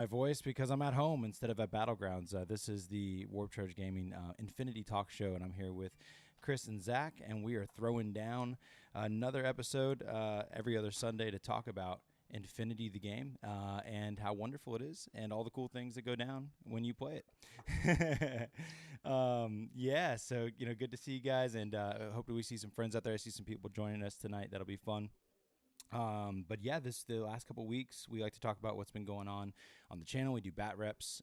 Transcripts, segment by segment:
My voice because I'm at home instead of at Battlegrounds. This is the Warp Charge Gaming Infinity Talk Show, and I'm here with Chris and Zach, and we are throwing down another episode every other Sunday to talk about Infinity the game and how wonderful it is and all the cool things that go down when you play it. Yeah, so, good to see you guys, and hopefully we see some friends out there. I see some people joining us tonight. That'll be fun. But yeah, the last couple weeks, we like to talk about what's been going on the channel. We do bat reps.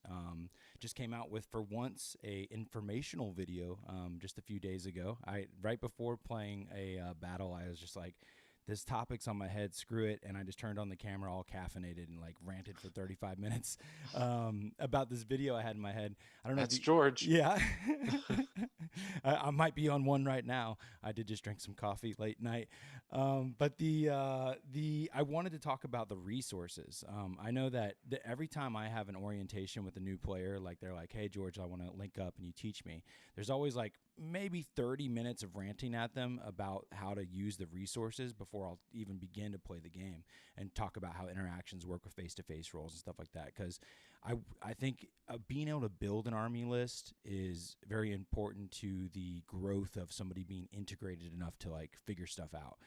Just came out with, for once, a informational video just a few days ago. Right before playing a battle, I was just like, this topic's on my head, screw it. And I just turned on the camera all caffeinated and like ranted for 35 minutes about this video I had in my head. I don't know. That's George. Yeah. I might be on one right now. I did just drink some coffee late night. But I wanted to talk about the resources. I know that every time I have an orientation with a new player, like they're like, hey, George, I want to link up and you teach me. There's always like maybe 30 minutes of ranting at them about how to use the resources before I'll even begin to play the game and talk about how interactions work with face-to-face roles and stuff like that. Because I think being able to build an army list is very important to the growth of somebody being integrated enough to like figure stuff out.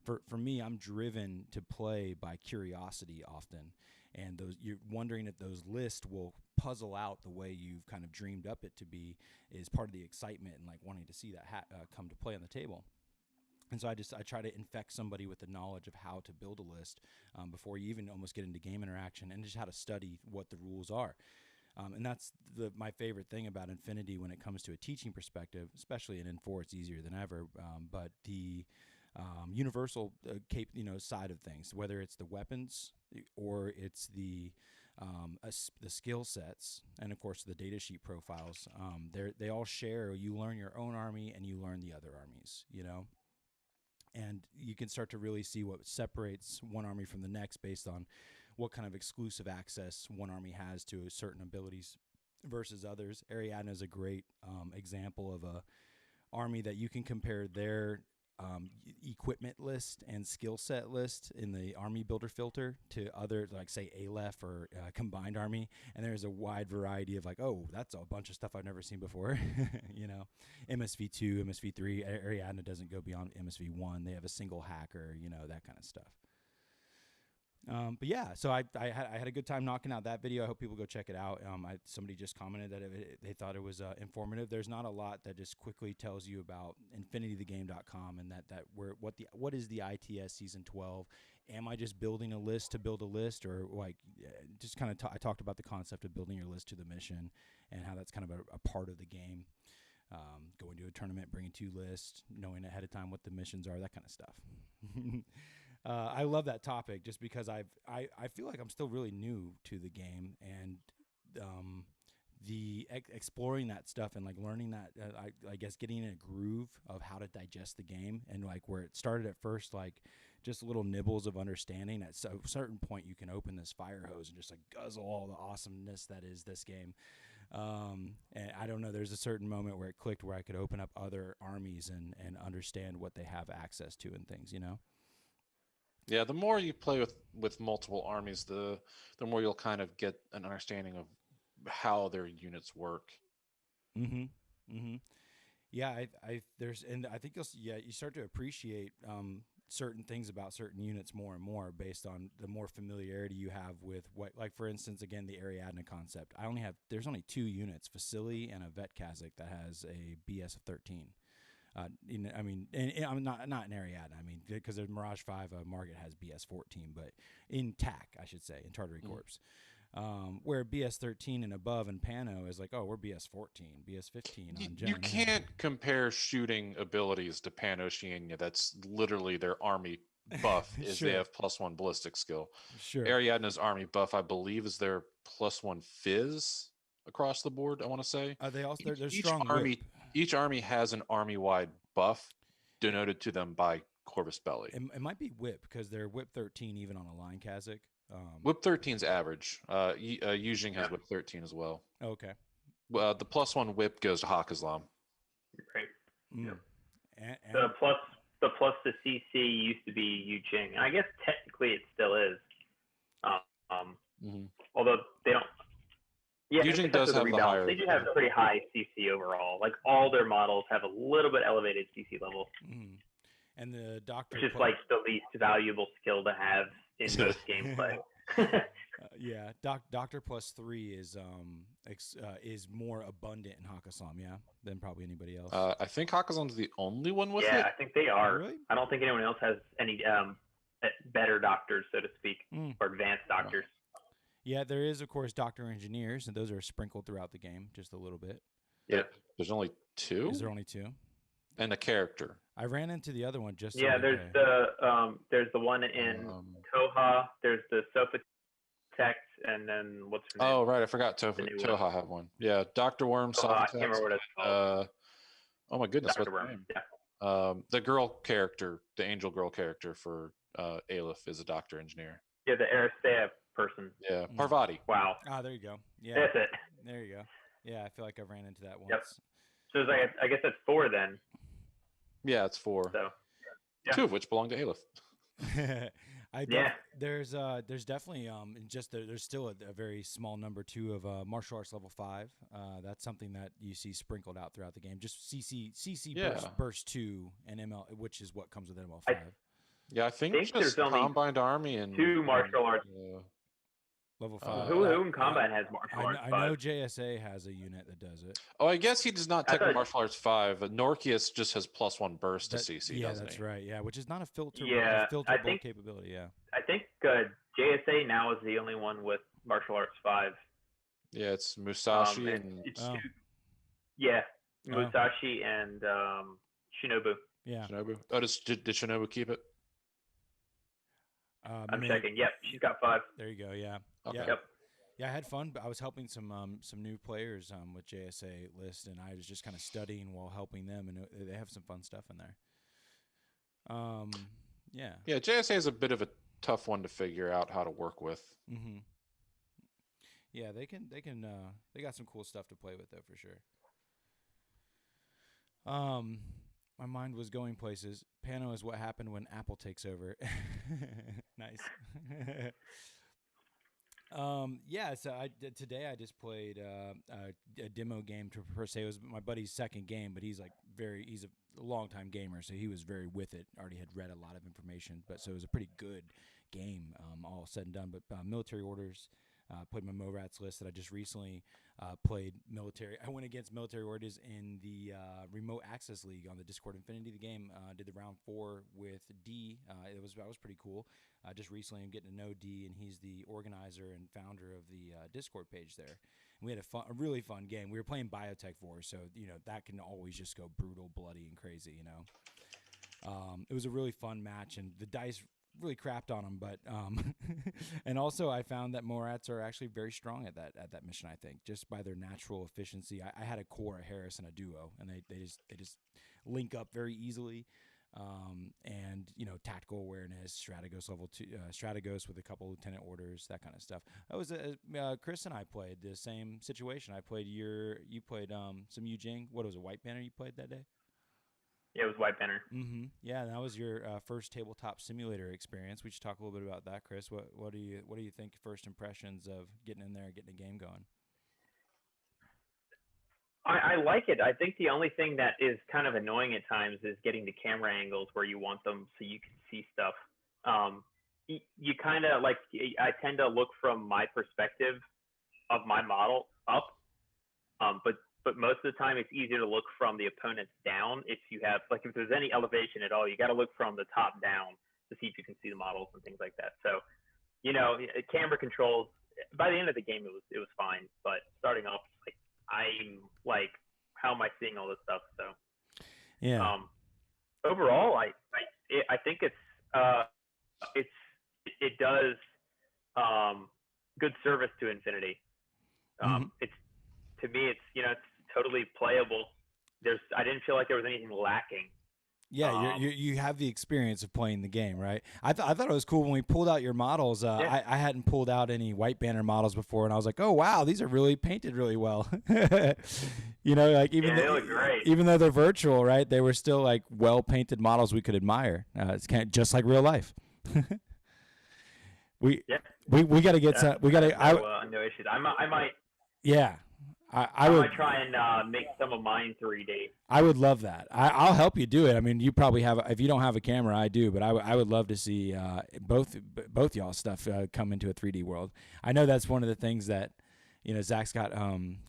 For me, I'm driven to play by curiosity often, and you're wondering if those lists will puzzle out the way you've kind of dreamed up it to be is part of the excitement and like wanting to see that come to play on the table. And so I try to infect somebody with the knowledge of how to build a list before you even almost get into game interaction, and just how to study what the rules are. And that's my favorite thing about Infinity when it comes to a teaching perspective, especially in N4, it's easier than ever. But the universal side of things, whether it's the weapons or it's the skill sets, and of course the data sheet profiles, they all share. You learn your own army and you learn the other armies, and you can start to really see what separates one army from the next based on what kind of exclusive access one army has to certain abilities versus others. Ariadna is a great example of a army that you can compare their equipment list and skill set list in the army builder filter to other, like say Aleph or combined army, and there's a wide variety of like, oh, that's a bunch of stuff I've never seen before. MSV2, MSV3, Ariadna doesn't go beyond MSV1. They have a single hacker, that kind of stuff. But yeah, so I had a good time knocking out that video. I hope people go check it out. Somebody just commented that they thought it was informative. There's not a lot that just quickly tells you about infinitythegame.com and what is the ITS season 12. Am I just building a list to build a list, or like just kind of I talked about the concept of building your list to the mission and how that's kind of a part of the game. Going to a tournament, bringing 2 lists, knowing ahead of time what the missions are, that kind of stuff. I love that topic just because I feel like I'm still really new to the game, and exploring that stuff and like learning that, I guess getting in a groove of how to digest the game, and like where it started at first, like just little nibbles of understanding. At a certain point, you can open this fire hose and just like guzzle all the awesomeness that is this game. And I don't know, there's a certain moment where it clicked where I could open up other armies and understand what they have access to and things, Yeah, the more you play with multiple armies, the more you'll kind of get an understanding of how their units work. Mm-hmm. Mm-hmm. Yeah, I think you start to appreciate certain things about certain units more and more based on the more familiarity you have with what, like for instance, again, the Ariadna concept. There's only 2 units, Facility and a Vet Kazakh, that has a BS of 13. And I'm not in Ariadna. I mean, because there's Mirage 5, Margit has BS 14, but in TAC, I should say, in Tartary Corps. Where BS 13 and above in Pano is like, oh, we're BS 14, BS 15 on Gen. You can't compare shooting abilities to Pan-Oceania. That's literally their army buff is Sure. they have +1 ballistic skill. Sure. Ariadna's army buff, I believe, is their +1 fizz across the board, I want to say. They also Each, they're each strong army whip. each army has an army-wide buff denoted to them by Corvus Belli. It might be whip because they're whip 13 even on a line Kazakh. Whip 13's average. Yujing has whip 13 as well. Okay. The +1 whip goes to Hawk Islam. Right. Mm. Yep. And the plus to CC used to be Yu Ching. I guess technically it still is. although they don't. Yeah, Fusion except does for have the rebalance. higher. They do have pretty high CC overall. Like all their models have a little bit elevated CC level, And the doctor, which is like the least valuable skill to have in most gameplay. yeah, Doctor +3 is more abundant in Hakasam, yeah, than probably anybody else. I think Hakazan's the only one with Yeah, it. I think they are. Really? I don't think anyone else has any better doctors, so to speak, or advanced doctors. Yeah, there is, of course, Doctor Engineers, and those are sprinkled throughout the game just a little bit. Yep. There's only 2? Is there only 2? And a character. I ran into the other one just Yeah, there's the one in Toha, there's the Sofa Tech, and then what's her name? Oh, right, I forgot Toha had one. Yeah, Dr. Worm, Toha, I can't remember what it's called. Oh my goodness, Dr. what's her Worm, name? yeah. The girl character, the angel girl character for Aleph is a doctor engineer. Yeah, the Aristea person. Yeah, Parvati. Wow. Ah, there you go. Yeah, that's it. There you go. Yeah, I feel like I've ran into that once. Yep. So it's like, I guess that's 4 then. Yeah, it's 4. So, yeah. 2 of which belong to Aleph. There's definitely there's still a very small number 2 of martial arts level 5. That's something that you see sprinkled out throughout the game. Just CC burst 2 and ML, which is what comes with ML5. Yeah, I think there's just only Combined Army and 2 martial arts. Level 5. Who in Combine has martial arts 5? I know JSA has a unit that does it. Oh, I guess he does not take martial arts 5. Norkius just has +1 burst to CC. Yeah, doesn't that's he? right. Yeah, which is not a filter. Yeah, filterable capability. Yeah. I think JSA now is the only one with martial arts 5. Yeah, it's Musashi Musashi and Shinobu. Yeah. Shinobu. Oh, did Shinobu keep it? I'm checking. Yep, she's got 5. There you go. Yeah. Okay. Yeah. Yep. Yeah, I had fun. But I was helping some new players with JSA list, and I was just kind of studying while helping them, and they have some fun stuff in there. Yeah. Yeah, JSA is a bit of a tough one to figure out how to work with. Mm-hmm. Yeah, they got some cool stuff to play with though, for sure. My mind was going places. Pano is what happened when Apple takes over. Nice. So today I just played a demo game per se. It was my buddy's second game, but he's a longtime gamer, so he was very with it. Already had read a lot of information, so it was a pretty good game, all said and done. But military orders. Played my MORATS list that I just recently played military. I went against military orders in the Remote Access League on the Discord Infinity. The game did the round 4 with D. That was pretty cool. Just recently, I'm getting to know D, and he's the organizer and founder of the Discord page there. And we had a really fun game. We were playing Biotech Wars, so that can always just go brutal, bloody, and crazy. It was a really fun match, and the dice really crapped on them, but and also I found that Morats are actually very strong at that mission. I think just by their natural efficiency. I had a core, a Harris, and a duo, and they just link up very easily. And tactical awareness, Strategos level 2, Strategos with a couple lieutenant orders, that kind of stuff. That was Chris and I played the same situation. I played you played some Yujing. What was it, White Banner you played that day? Yeah, it was White Banner. Mm-hmm. Yeah, that was your first tabletop simulator experience. We should talk a little bit about that, Chris. What do you think? First impressions of getting in there, getting a game going? I like it. I think the only thing that is kind of annoying at times is getting the camera angles where you want them so you can see stuff. You kind of I tend to look from my perspective of my model up, but most of the time it's easier to look from the opponent's down. If you have if there's any elevation at all, you got to look from the top down to see if you can see the models and things like that. So, camera controls. By the end of the game, it was fine, but starting off, I'm how am I seeing all this stuff? So, yeah. Overall, I think it does good service to Infinity. It's to me, it's totally playable. I didn't feel like there was anything lacking. Yeah, you have the experience of playing the game, right? I thought it was cool when we pulled out your models. Yeah. I hadn't pulled out any White Banner models before, and I was like, oh wow, these are really painted really well. They look great. Even though they're virtual, right? They were still well painted models we could admire. It's kind of just like real life. we Yeah. we got to get some. We got to. No issues. I might. Yeah. I would might try and make some of mine 3D. I would love that. I'll help you do it. I mean, you probably have. If you don't have a camera, I do. But I would love to see both y'all stuff come into a 3D world. I know that's one of the things that Zach's got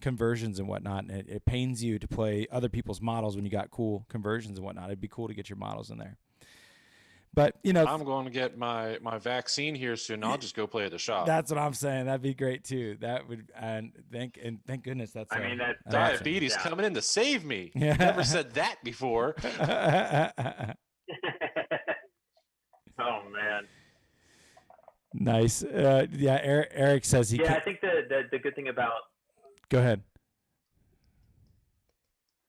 conversions and whatnot, and it pains you to play other people's models when you got cool conversions and whatnot. It'd be cool to get your models in there. But I'm going to get my vaccine here soon. I'll just go play at the shop. That's what I'm saying. That'd be great too. That would, and thank goodness that's. I mean, that's diabetes coming in to save me. Yeah. Never said that before. Oh man. Nice. Yeah. Eric says he. Yeah, I think the good thing about. Go ahead.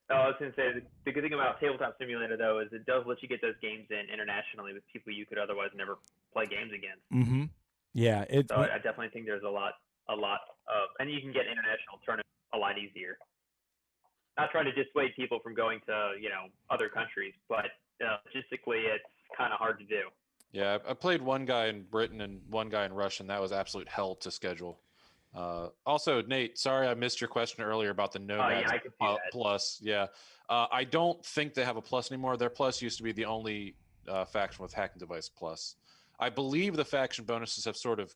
Oh, I was going to say, the good thing about Tabletop Simulator, though, is it does let you get those games in internationally with people you could otherwise never play games against. Mm-hmm. Yeah. So I definitely think there's a lot of, and you can get international tournaments a lot easier. Not trying to dissuade people from going to, other countries, but logistically, it's kind of hard to do. Yeah, I played one guy in Britain and one guy in Russia, and that was absolute hell to schedule. Also, Nate, sorry I missed your question earlier about the Nomads Plus. Yeah, I don't think they have a Plus anymore. Their Plus used to be the only faction with Hacking Device Plus. I believe the faction bonuses have sort of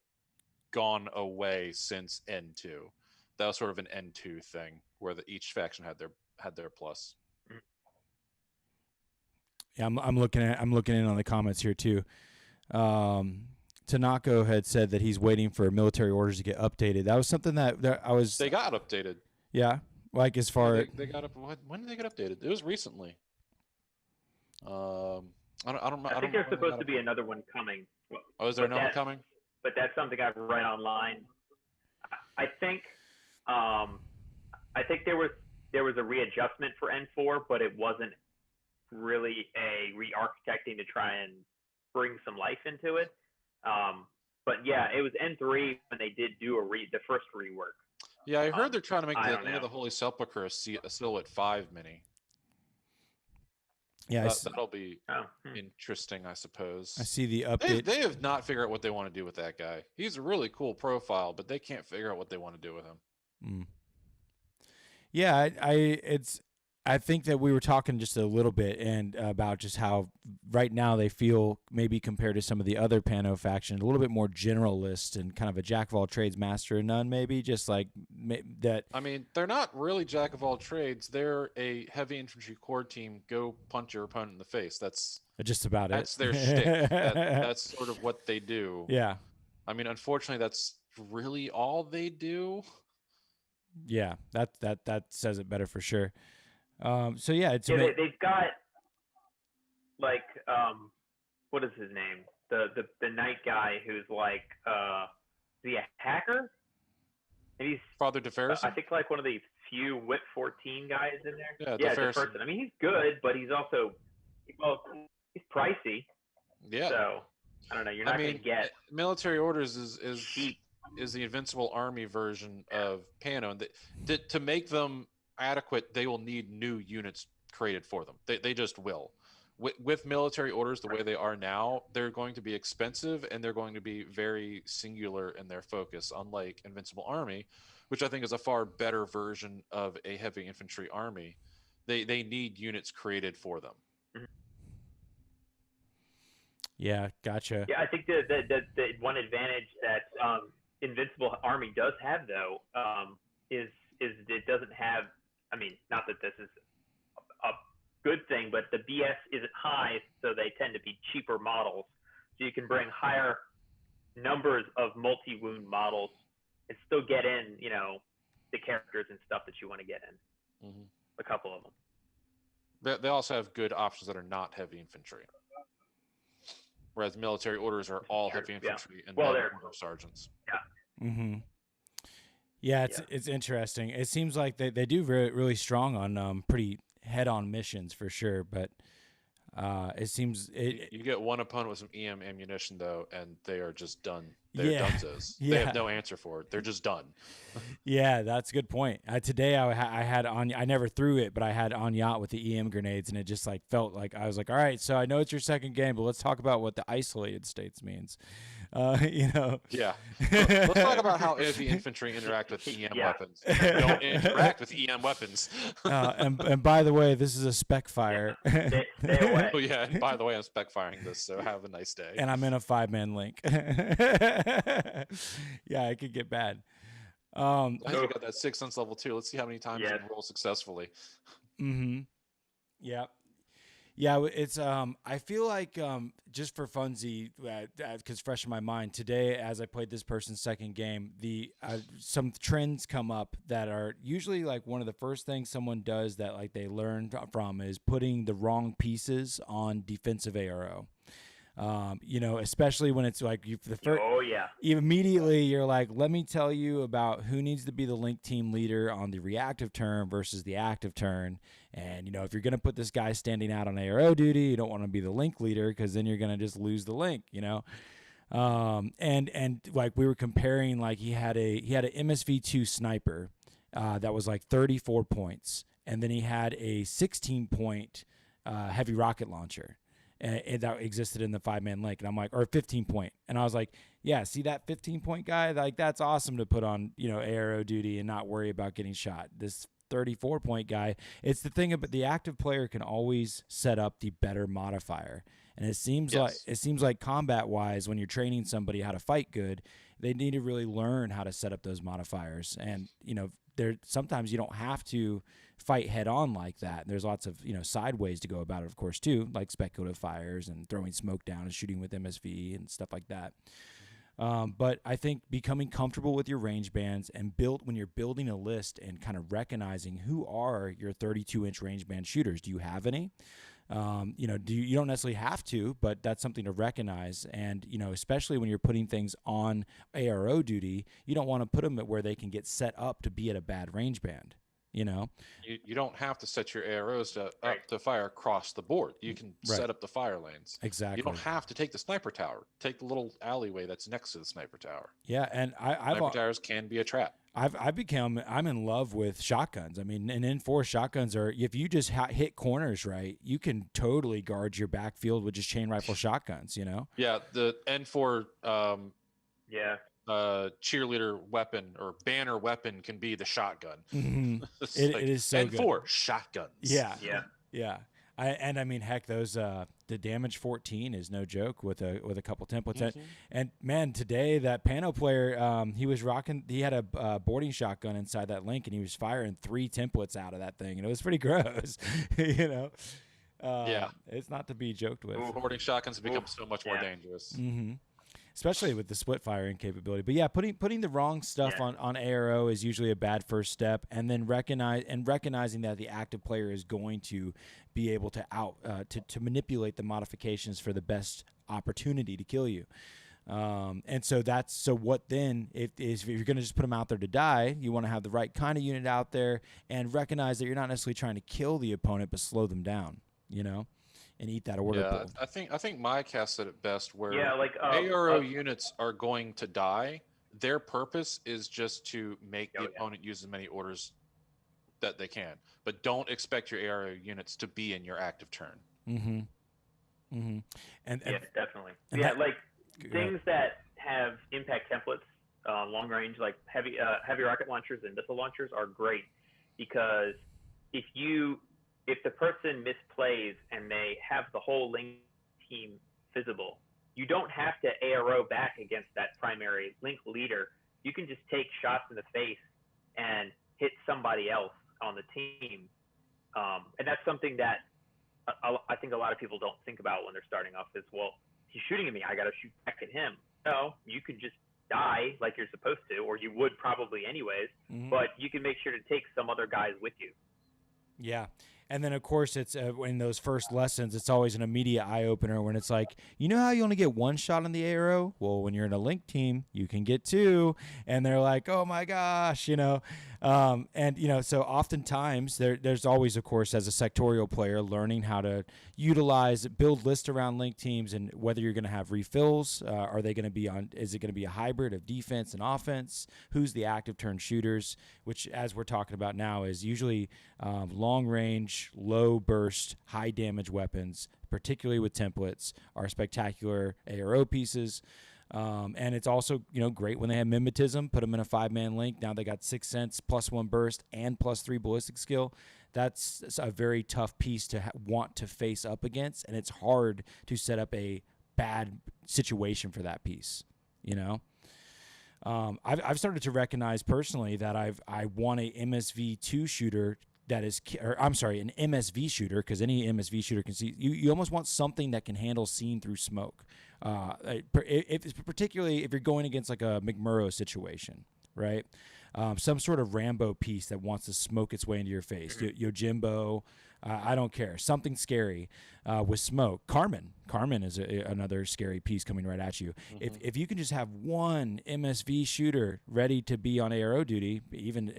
gone away since N2. That was sort of an N2 thing where each faction had their Plus. Yeah, I'm looking in on the comments here too. Tanako had said that he's waiting for military orders to get updated. That was something that I was. They got updated. Yeah, like as far they got up. When did they get updated? It was recently. I think there's supposed to be another one coming. Oh, is there another one coming? But that's something I've read online. I think there was a readjustment for N4, but it wasn't really a re-architecting to try and bring some life into it. But yeah, it was N3 when they did do the first rework. Yeah, I heard they're trying to make the Holy Sepulchre a Silhouette 5 mini. Yeah, that'll be interesting, I suppose. I see the update. They have not figured out what they want to do with that guy. He's a really cool profile, but they can't figure out what they want to do with him. Mm. Yeah, I think that we were talking just a little bit and about just how right now they feel maybe compared to some of the other Pano factions a little bit more generalist and kind of a jack of all trades, master of none, maybe just like that. I mean, they're not really jack of all trades. They're a heavy infantry core team. Go punch your opponent in the face. That's just about that's their shtick. That's sort of what they do. Yeah. I mean, unfortunately, that's really all they do. Yeah, that says it better for sure. So yeah, they've got like what is his name? The night guy who's like is he a hacker? And he's Father DeFerris. I think like one of the few WIT 14 guys in there. Yeah, DeFerris. I mean, he's good, but he's also he's pricey. Yeah. So I don't know. You're not going to get military orders is cheap. Is the Invincible Army version of Pano, and to make them adequate, they will need new units created for them. They just will. With military orders the way they are now, they're going to be expensive and they're going to be very singular in their focus, unlike Invincible Army, which I think is a far better version of a heavy infantry army. They need units created for them. Yeah, gotcha. Yeah, I think the one advantage that Invincible Army does have, though, is it doesn't have. I mean, not that this is a good thing, but the BS isn't high, so they tend to be cheaper models. So you can bring higher numbers of multi-wound models and still get in, the characters and stuff that you want to get in. Mm-hmm. A couple of them. They also have good options that are not heavy infantry. Whereas military orders are all heavy infantry and they're sergeants. Yeah. Mm-hmm. Yeah, it's interesting. It seems like they do really strong on pretty head-on missions for sure, but it seems you get one opponent with some EM ammunition though, and they are just done. They're dunzos. Yeah. They have no answer for it. They're just done. Yeah, that's a good point. Today I had on. I never threw it, but I had on yacht with the EM grenades, and it just like felt like I was like, all right, so I know it's your second game, but let's talk about what the isolated states means. Yeah. Let's talk about how heavy infantry interact with EM weapons. Don't interact with EM weapons. And by the way, this is a spec fire. Stay away. Oh yeah, and by the way, I'm spec firing this, so have a nice day. And I'm in a 5-man link. Yeah, it could get bad. I think you got that 6 sense level 2. Let's see how many times you can roll successfully. Yeah. Yeah, it's I feel like just for funsy, because fresh in my mind today, as I played this person's second game, some trends come up that are usually like one of the first things someone does that like they learn from is putting the wrong pieces on defensive ARO. Especially when it's like immediately you're like, let me tell you about who needs to be the link team leader on the reactive turn versus the active turn. And, if you're going to put this guy standing out on ARO duty, you don't want to be the link leader because then you're going to just lose the link, and like we were comparing, like he had an MSV2 sniper that was like 34 points. And then he had a 16-point heavy rocket launcher. And that existed in the 5-man link. And I'm like, or 15 point. And I was like, yeah, see that 15-point guy? Like, that's awesome to put on, ARO duty and not worry about getting shot. This 34-point guy, it's the thing about the active player can always set up the better modifier. And it seems like combat-wise, when you're training somebody how to fight good, they need to really learn how to set up those modifiers. And, sometimes you don't have to fight head on like that. There's lots of, side ways to go about it, of course, too, like speculative fires and throwing smoke down and shooting with MSV and stuff like that. But I think becoming comfortable with your range bands and when you're building a list and kind of recognizing who are your 32-inch range band shooters. Do you have any? You don't necessarily have to, but that's something to recognize. And, especially when you're putting things on ARO duty, you don't want to put them at where they can get set up to be at a bad range band. You don't have to set your arrows up to fire across the board. You can set up the fire lanes. Exactly. You don't have to take the sniper tower. Take the little alleyway that's next to the sniper tower. Yeah, and sniper towers can be a trap. I'm in love with shotguns. I mean, and N4 shotguns if you just hit corners right, you can totally guard your backfield with just chain rifle shotguns. Yeah, the N4. Cheerleader weapon or banner weapon can be the shotgun. Mm-hmm. It is so N4 good. Shotguns. Yeah. I mean, heck, those the damage 14 is no joke with a couple templates. Mm-hmm. And man, today that Pano player, he had a boarding shotgun inside that link, and he was firing 3 templates out of that thing, and it was pretty gross. It's not to be joked with. Boarding shotguns have become so much more dangerous. Mm-hmm. Especially with the split firing capability. But yeah, putting the wrong stuff on ARO is usually a bad first step, and then recognizing that the active player is going to be able to to manipulate the modifications for the best opportunity to kill you. And so what then if you're going to just put them out there to die, you want to have the right kind of unit out there and recognize that you're not necessarily trying to kill the opponent, but slow them down, and eat that order pool. I think Mike has said it best where ARO units are going to die. Their purpose is just to make the opponent use as many orders that they can. But don't expect your ARO units to be in your active turn. Mm-hmm. Mm-hmm. And definitely. And things that have impact templates, long range, like heavy rocket launchers and missile launchers are great, because if the person misplays and they have the whole link team visible, you don't have to ARO back against that primary link leader. You can just take shots in the face and hit somebody else on the team. And that's something that I think a lot of people don't think about when they're starting off is, well, he's shooting at me, I got to shoot back at him. No, you could just die like you're supposed to, or you would probably anyways, but you can make sure to take some other guys with you. Yeah. And then, of course, it's in those first lessons, it's always an immediate eye-opener when it's like, how you only get 1 shot on the arrow? Well, when you're in a link team, you can get 2. And they're like, oh, my gosh, so oftentimes there's always, of course, as a sectorial player, learning how to build lists around link teams and whether you're going to have refills. Are they going to be is it going to be a hybrid of defense and offense? Who's the active turn shooters, which, as we're talking about now, is usually long range, low burst, high damage weapons, particularly with templates, are spectacular ARO pieces. And it's also, great when they have mimetism, put them in a 5-man link. Now they got 6 Sense, +1 burst, and +3 ballistic skill. That's a very tough piece to want to face up against, and it's hard to set up a bad situation for that piece, I've started to recognize personally that I want a MSV2 shooter that is, an MSV shooter, because any MSV shooter can see. You almost want something that can handle seeing through smoke. Particularly if you're going against like a McMurrow situation, right? Some sort of Rambo piece that wants to smoke its way into your face. Yojimbo, I don't care. Something scary with smoke. Carmen is another scary piece coming right at you. Mm-hmm. If you can just have one MSV shooter ready to be on ARO duty, even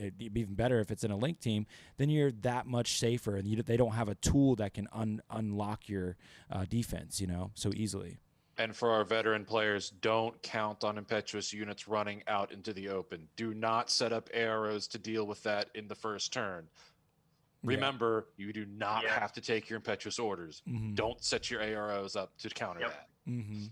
better if it's in a link team, then you're that much safer, and they don't have a tool that can unlock your defense, so easily. And for our veteran players, don't count on impetuous units running out into the open. Do not set up arrows to deal with that in the first turn. Remember, you do not have to take your impetuous orders. Mm-hmm. Don't set your AROs up to counter that. Mm-hmm.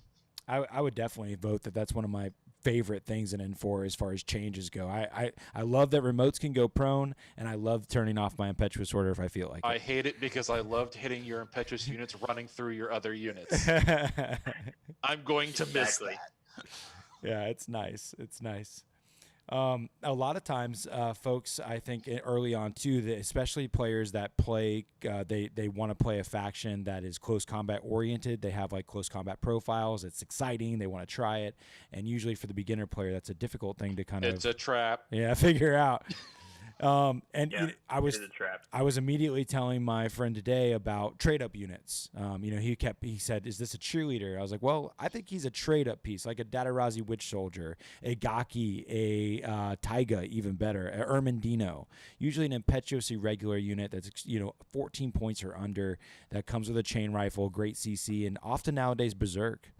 I would definitely vote that's one of my favorite things in N4 as far as changes go. I love that remotes can go prone, and I love turning off my impetuous order if I feel like it. I hate it because I loved hitting your impetuous units running through your other units. I'm going to miss that. Yeah, it's nice. It's nice. A lot of times, folks, I think early on too, especially players that play, they want to play a faction that is close combat oriented. They have like close combat profiles. It's exciting. They want to try it. And usually for the beginner player, that's a difficult thing to It's a trap. Yeah, figure out. I was it is a trap. I was immediately telling my friend today about trade up units. He said, "Is this a cheerleader?" I was like, "Well, I think he's a trade up piece, like a Datarazi Witch Soldier, a Gaki, a Taiga, even better, a Ermendino. Usually an impetuous irregular unit that's 14 points or under, that comes with a chain rifle, great CC, and often nowadays Berserk.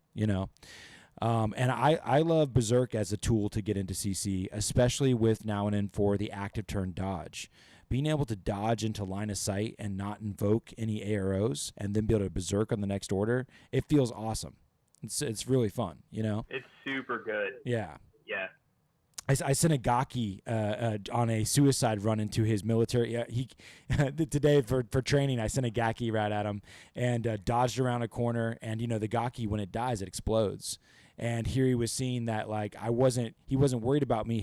And I love Berserk as a tool to get into CC, especially with now and N4 the active turn dodge. Being able to dodge into line of sight and not invoke any AROs and then be able to Berserk on the next order, it feels awesome. It's really fun, It's super good. Yeah. Yeah. I sent a Gaki on a suicide run into his military. Today for training, I sent a Gaki right at him and dodged around a corner. And the Gaki, when it dies, it explodes. And here he was seeing that he wasn't worried about me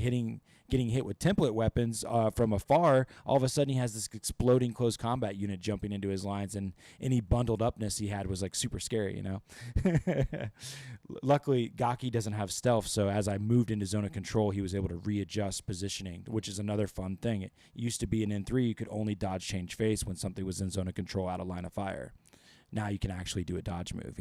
getting hit with template weapons from afar. All of a sudden, he has this exploding close combat unit jumping into his lines, and any bundled upness he had was like super scary, Luckily, Gaki doesn't have stealth, so as I moved into zone of control, he was able to readjust positioning, which is another fun thing. It used to be in N3, you could only dodge change face when something was in zone of control out of line of fire. Now you can actually do a dodge move,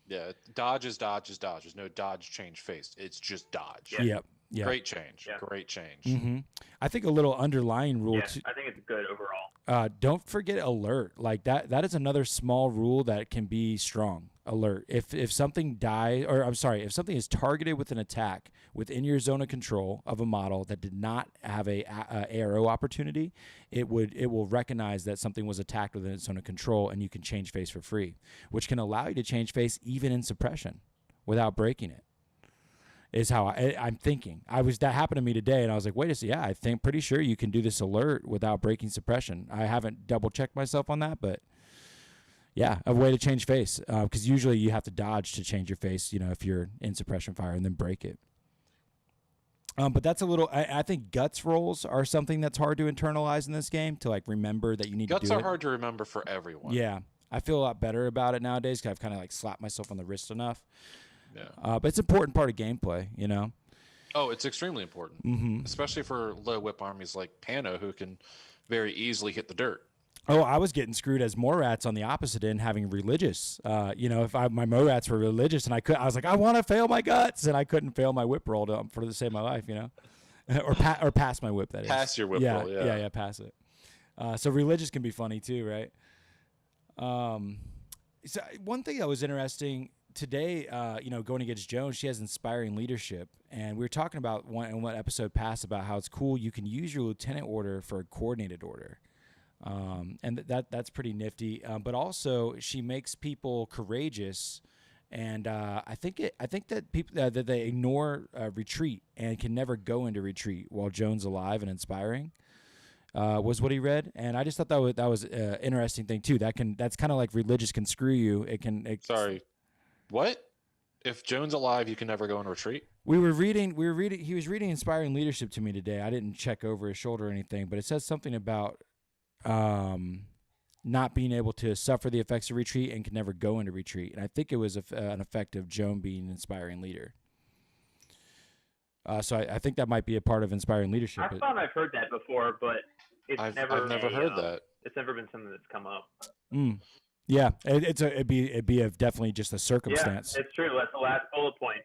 Yeah, dodge is dodge is dodge. There's no dodge change face. It's just dodge. Yep. Great change. Yeah. Great change. Mm-hmm. I think a little underlying rule. Yeah, I think it's good overall. Don't forget alert. Like that is another small rule that can be strong. Alert. If something if something is targeted with an attack within your zone of control of a model that did not have a ARO opportunity, it will recognize that something was attacked within its zone of control, and you can change face for free, which can allow you to change face even in suppression without breaking it. Is how I'm thinking. That happened to me today, and I was like, wait a second, I think pretty sure you can do this alert without breaking suppression. I haven't double checked myself on that, but yeah, a way to change face, because usually you have to dodge to change your face, if you're in suppression fire, and then break it. But that's a little. I think guts rolls are something that's hard to internalize in this game, to remember that you need guts to do it. Guts are hard to remember for everyone. Yeah, I feel a lot better about it nowadays because I've kind of slapped myself on the wrist enough. Yeah. But it's an important part of gameplay, Oh, it's extremely important, especially for low whip armies like Pano, who can very easily hit the dirt. Oh, I was getting screwed as Morats on the opposite end, having religious. If my Morats were religious, and I was like, I want to fail my guts, and I couldn't fail my whip roll for the sake of my life, or pass my whip. That is pass your whip roll. Yeah, pass it. So religious can be funny too, right? So one thing that was interesting today, going against Joan, she has inspiring leadership, and we were talking about one episode past about how it's cool you can use your lieutenant order for a coordinated order, and that's pretty nifty. But also, she makes people courageous And I think that people that they ignore retreat and can never go into retreat while Joan's alive and inspiring. Was what he read, and I just thought that was an interesting thing too. That's kind of like religious can screw you. Sorry, what? If Joan's alive, you can never go in retreat? We were reading. He was reading Inspiring Leadership to me today. I didn't check over his shoulder or anything, but it says something about not being able to suffer the effects of retreat and can never go into retreat. And I think it was an effect of Joan being an inspiring leader. So I think that might be a part of Inspiring Leadership. I thought I've heard that before, but I've never heard that. It's never been something that's come up. Yeah, it'd be definitely just a circumstance. Yeah, it's true. That's the last bullet point.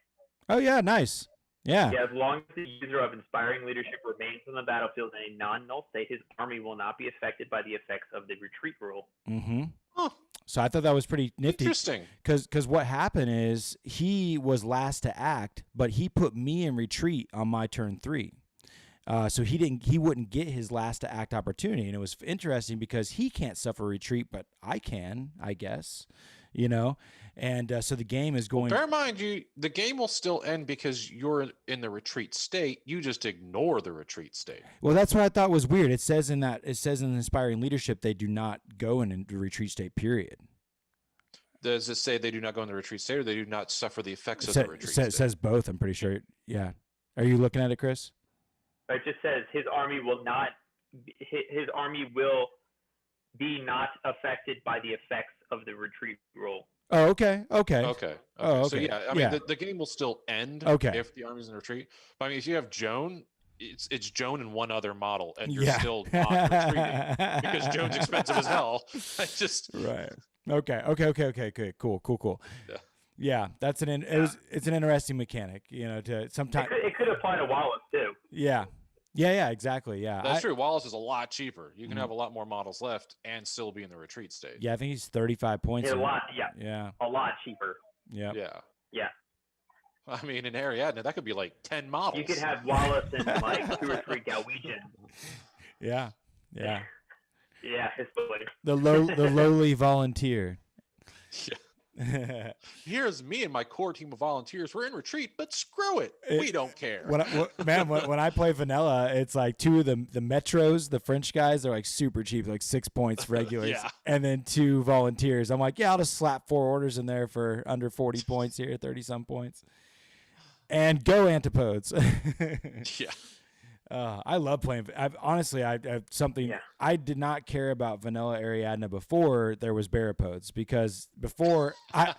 Oh yeah, nice. Yeah. Yeah, as long as the user of Inspiring Leadership remains on the battlefield in a non-null state, his army will not be affected by the effects of the retreat rule. Mm-hmm. Huh. So I thought that was pretty nifty. Interesting. Because what happened is he was last to act, but he put me in retreat on my turn 3. So he wouldn't get his last to act opportunity, and it was interesting because he can't suffer retreat, but I can, I guess, And so the game is going. Bear in mind, the game will still end because you're in the retreat state. You just ignore the retreat state. Well, that's what I thought was weird. It says in Inspiring Leadership they do not go into the retreat state. Period. Does it say they do not go in the retreat state, or they do not suffer the effects of the retreat state? It says both. I'm pretty sure. Yeah. Are you looking at it, Chris? It just says his army will be not affected by the effects of the retreat rule. Oh, okay. Oh, okay. So yeah, I mean, the game will still end if the army's in retreat. But I mean, if you have Joan, it's Joan and one other model, and you're still not retreating because Joan's expensive as hell. Right. Okay. Cool. Yeah, that's it's an interesting mechanic, to sometimes it could apply to Wallace too. Yeah, exactly. Yeah, that's true. Wallace is a lot cheaper. You can have a lot more models left and still be in the retreat state. Yeah, I think he's 35 points. A lot cheaper. Yeah. I mean, in Ariadna, that could be like 10 models. You could have Wallace and like 2 or 3 Galwegians. Yeah. Yeah, his boy. The lowly volunteer. Yeah. Here's me and my core team of volunteers. We're in retreat, but screw it. We don't care. When I play vanilla, it's like 2 of the metros, the French guys, are like super cheap, like 6 points regulars, and then 2 volunteers. I'm like, I'll just slap 4 orders in there for under 40 points here, 30 some points, and go antipodes. Yeah. I love playing. I've something. Yeah. I did not care about vanilla Ariadna before there was Barapodes, because before those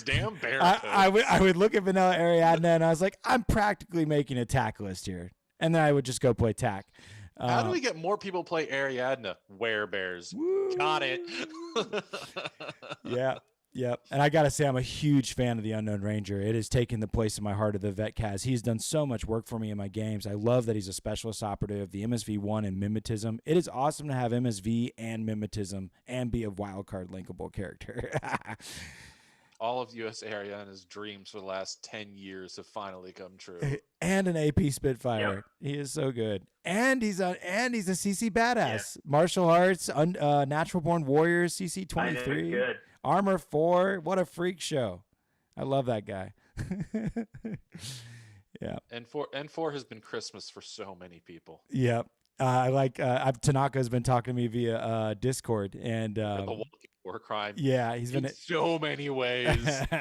damn Barapodes. I would look at vanilla Ariadna and I was like, I'm practically making a tack list here, and then I would just go play tack. How do we get more people play Ariadna? Werebears. Got it. Yeah. Yep, and I gotta say, I'm a huge fan of the Unknown Ranger. It has taken the place in my heart of the Vet Kaz. He's done so much work for me in my games. I love that he's a specialist operative, the MSV1 and Mimetism. It is awesome to have MSV and Mimetism and be a wildcard linkable character. All of US Ariana's dreams for the last 10 years have finally come true. And an AP Spitfire. Yep. He is so good. And he's a CC badass. Yeah. Martial arts, Natural Born Warriors, CC 23. Good. Armor 4, what a freak show. I love that guy. Yeah. And 4 has been Christmas for so many people. Yep. Tanaka's been talking to me via Discord, and the walking war crime. Yeah, he's been in so many ways. Oh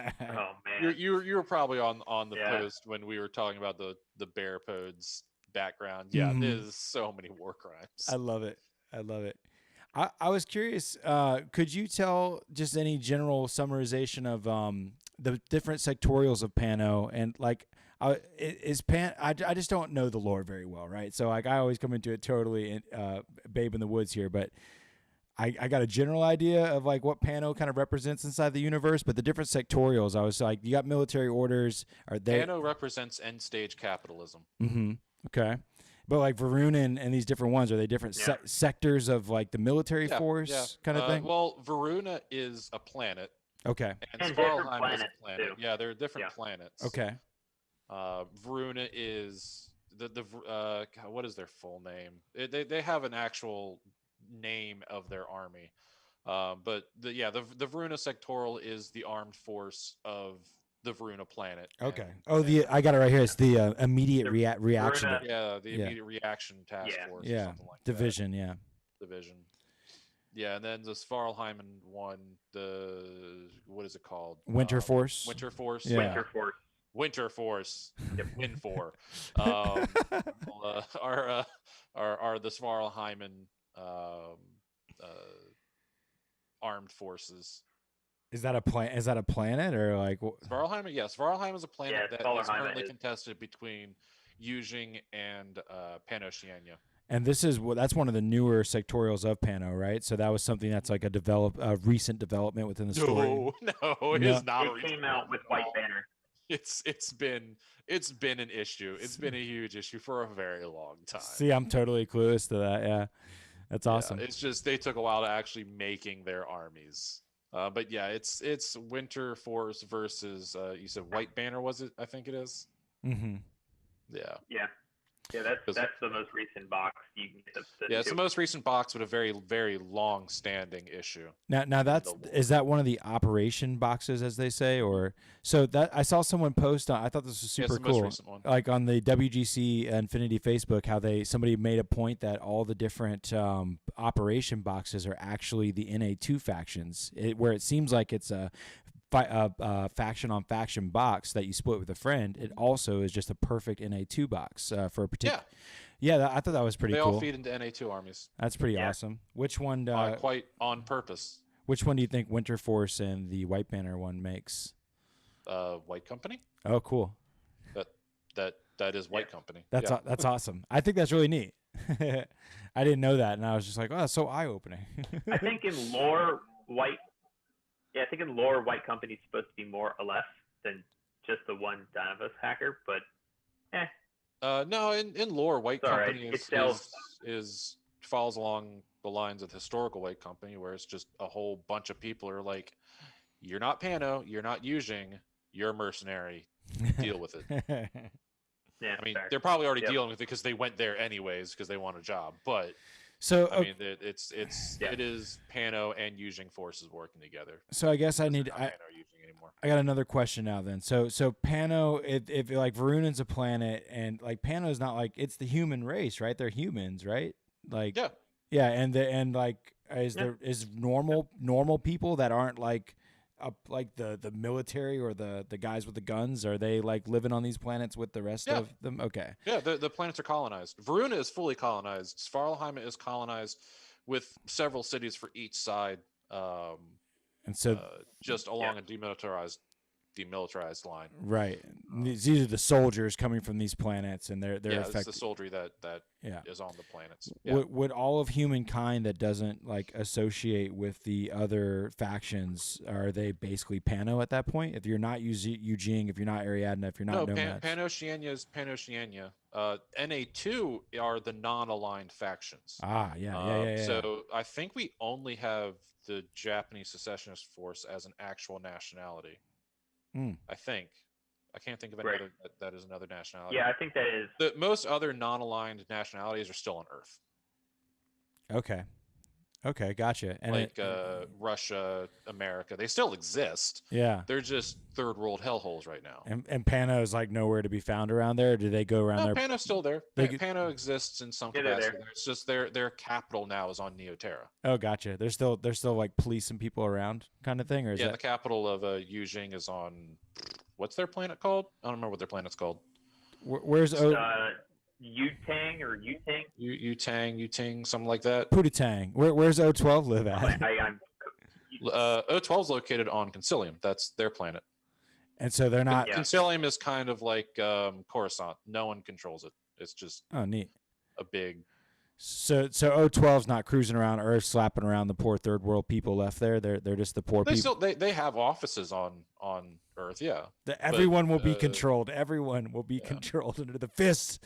man. You were probably on the post when we were talking about the Barapodes background. Yeah, there's so many war crimes. I love it. I was curious, could you tell just any general summarization of the different sectorials of Pano, and like I just don't know the lore very well, right? So like I always come into it totally babe in the woods here, but I got a general idea of like what Pano kind of represents inside the universe, but the different sectorials, I was like, you got military orders. Pano represents end stage capitalism. Mm-hmm. Okay. But like Varuna and these different ones, are they different sectors of like the military force kind of thing? Well, Varuna is a planet. Okay. And Svartalheim is a planet. Too. Yeah, they're different planets. Okay. Varuna is what is their full name? They have an actual name of their army. But the Varuna sectoral is the armed force of the Varuna planet. Okay. I got it right here. It's the immediate reaction. Varuna, the immediate reaction task force or something like division, that. Division. Yeah, and then the Svartalheimen one, what is it called? Winter Force. Winter Force. Yeah. Winter Force. Winter Force. Win for. Are the Svartalheimen armed forces. Is that a planet or like Svartalheim? Yes, Svartalheim is a planet that is currently contested between Yujing and Pan-Oceania. And that's one of the newer sectorials of Pano, right? So that was something that's like a recent development within the story. No, it is not. It came out with White Banner. It's been an issue. It's been a huge issue for a very long time. See, I'm totally clueless to that. Yeah, that's awesome. It's just they took a while to actually making their armies. But yeah, it's Winter Force versus you said White Banner, was it? I think it is. Mm-hmm. Yeah. Yeah. Yeah, that's the most recent box you can get. Yeah, it's the most recent box with a very, very long-standing issue. Now is that one of the operation boxes, as they say, or so that I saw someone post on. I thought this was super cool. Most recent one. Like on the WGC Infinity Facebook, how somebody made a point that all the different operation boxes are actually the NA2 factions, where it seems like it's a faction on faction box that you split with a friend. It also is just a perfect NA2 box for a particular. Yeah, I thought that was pretty cool. They all feed into NA2 armies. That's pretty awesome. Which one? Quite on purpose. Which one do you think Winter Force and the White Banner one makes? White Company. Oh, cool. That is White Company. That's awesome. I think that's really neat. I didn't know that, and I was just like, oh, that's so eye-opening. I think in lore, White Company is supposed to be more or less than just the one Dynavos hacker, but no, in lore, White Company right. is follows along the lines of the historical White Company, where it's just a whole bunch of people who are like, you're not Pano, you're not Yujing, you're a mercenary, deal with it. Yeah, I mean, they're probably already dealing with it because they went there anyways because they want a job, but. So I mean, it is Pano and Yujing forces working together. So I guess I got another question now then. So Pano, if like Varunan's a planet and like Pano's not like it's the human race, right? They're humans, right? Like and like is normal people that aren't like the military or the guys with the guns, are they like living on these planets with the rest of them? Okay. Yeah, the planets are colonized. Varuna is fully colonized. Svartalheim is colonized with several cities for each side. And so just along a demilitarized line. Right. These are the soldiers coming from these planets, and they're it's the soldiery that is on the planets. Yeah. Would all of humankind that doesn't like associate with the other factions, are they basically Pano at that point? If you're not Yujing, if you're not Ariadna, if you're not Nomads? Pan-Oceania is Pan-Oceania. NA2 are the non-aligned factions. Yeah. So I think we only have the Japanese secessionist force as an actual nationality. I think. I can't think of any other that is another nationality. Yeah, I think that is. Most other non-aligned nationalities are still on Earth. Okay, gotcha. And like Russia, America, they still exist. Yeah. They're just third world hellholes right now. And Pano is like nowhere to be found around there? Or do they go around there? Pano's still there. Pano exists in some capacity. It's just their capital now is on Neoterra. Oh, gotcha. They're still like policing people around kind of thing? Or is the capital of Yujing is on, what's their planet called? I don't remember what their planet's called. Where's Yutang or Yutang? Yutang, something like that. Pootatang. Where's O12 live at? O12 is located on Concilium. That's their planet. And so they're not. Concilium is kind of like Coruscant. No one controls it. It's just neat. A big. So O12's not cruising around Earth, slapping around the poor third world people left there. They're just the poor people. They have offices on Earth, yeah. Everyone will be controlled. Everyone will be controlled under the fists.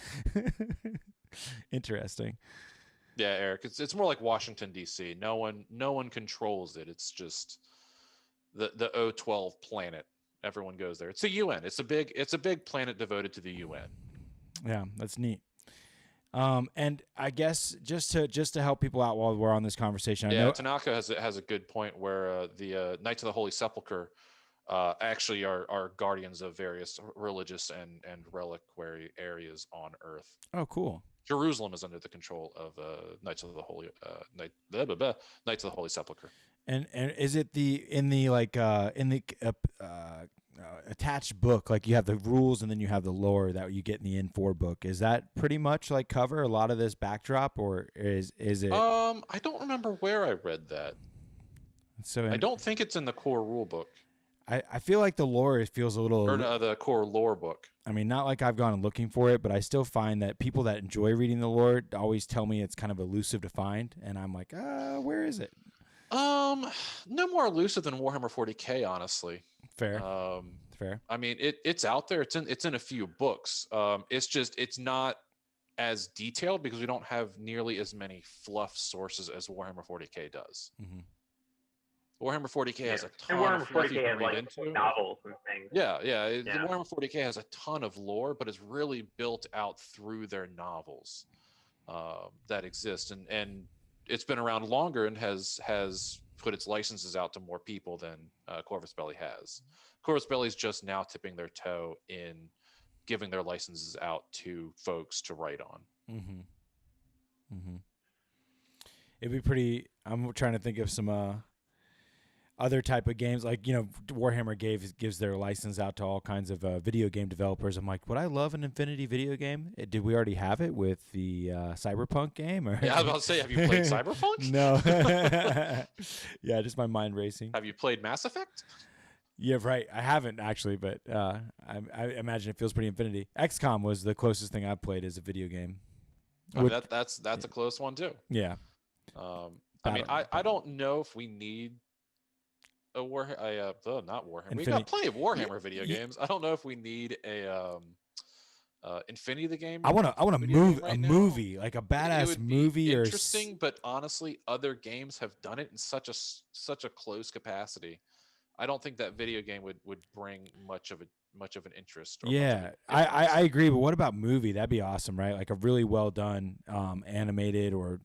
Interesting. Yeah, Eric. It's more like Washington D.C. No one controls it. It's just the O12 planet. Everyone goes there. It's the UN. It's a big planet devoted to the UN. Yeah, that's neat. And I guess just to help people out while we're on this conversation, I know Tanaka has a good point where the Knights of the Holy Sepulchre actually are guardians of various religious and reliquary areas on Earth. Oh, cool. Jerusalem is under the control of Knights of the Holy Knights of the Holy Sepulchre. And is it in the attached book, like you have the rules and then you have the lore that you get in the N4 book? Is that pretty much like cover a lot of this backdrop, or is it? I don't remember where I read that. So I don't think it's in the core rule book. I feel like the lore feels a little... Or the core lore book. I mean, not like I've gone looking for it, but I still find that people that enjoy reading the lore always tell me it's kind of elusive to find, and I'm like, where is it? No more elusive than Warhammer 40K, honestly. Fair. Fair. I mean, it's out there. It's in a few books. It's not as detailed because we don't have nearly as many fluff sources as Warhammer 40K does. Mm-hmm. Warhammer 40K has a ton and Warhammer of fluff 40K has like novels and things. Yeah. Warhammer 40K has a ton of lore, but it's really built out through their novels that exist, and it's been around longer and has put its licenses out to more people than Corvus Belli has. Corvus Belli is just now tipping their toe in giving their licenses out to folks to write on. Mm-hmm. Mm-hmm. It'd be pretty... I'm trying to think of some... other type of games, like, Warhammer gives their license out to all kinds of video game developers. I'm like, would I love an Infinity video game? Did we already have it with the Cyberpunk game? Or? Yeah, I was about to say, have you played Cyberpunk? No. Yeah, just my mind racing. Have you played Mass Effect? Yeah, right. I haven't actually, but I imagine it feels pretty Infinity. XCOM was the closest thing I've played as a video game. That's a close one too. Yeah. I don't know if we need not Warhammer. Infinity. We got plenty of Warhammer video games. I don't know if we need a Infinity the game. I want a movie, like a badass movie, or interesting. But honestly, other games have done it in such a close capacity. I don't think that video game would bring much of an interest. Yeah, I agree. But what about movie? That'd be awesome, right? Like a really well done animated or.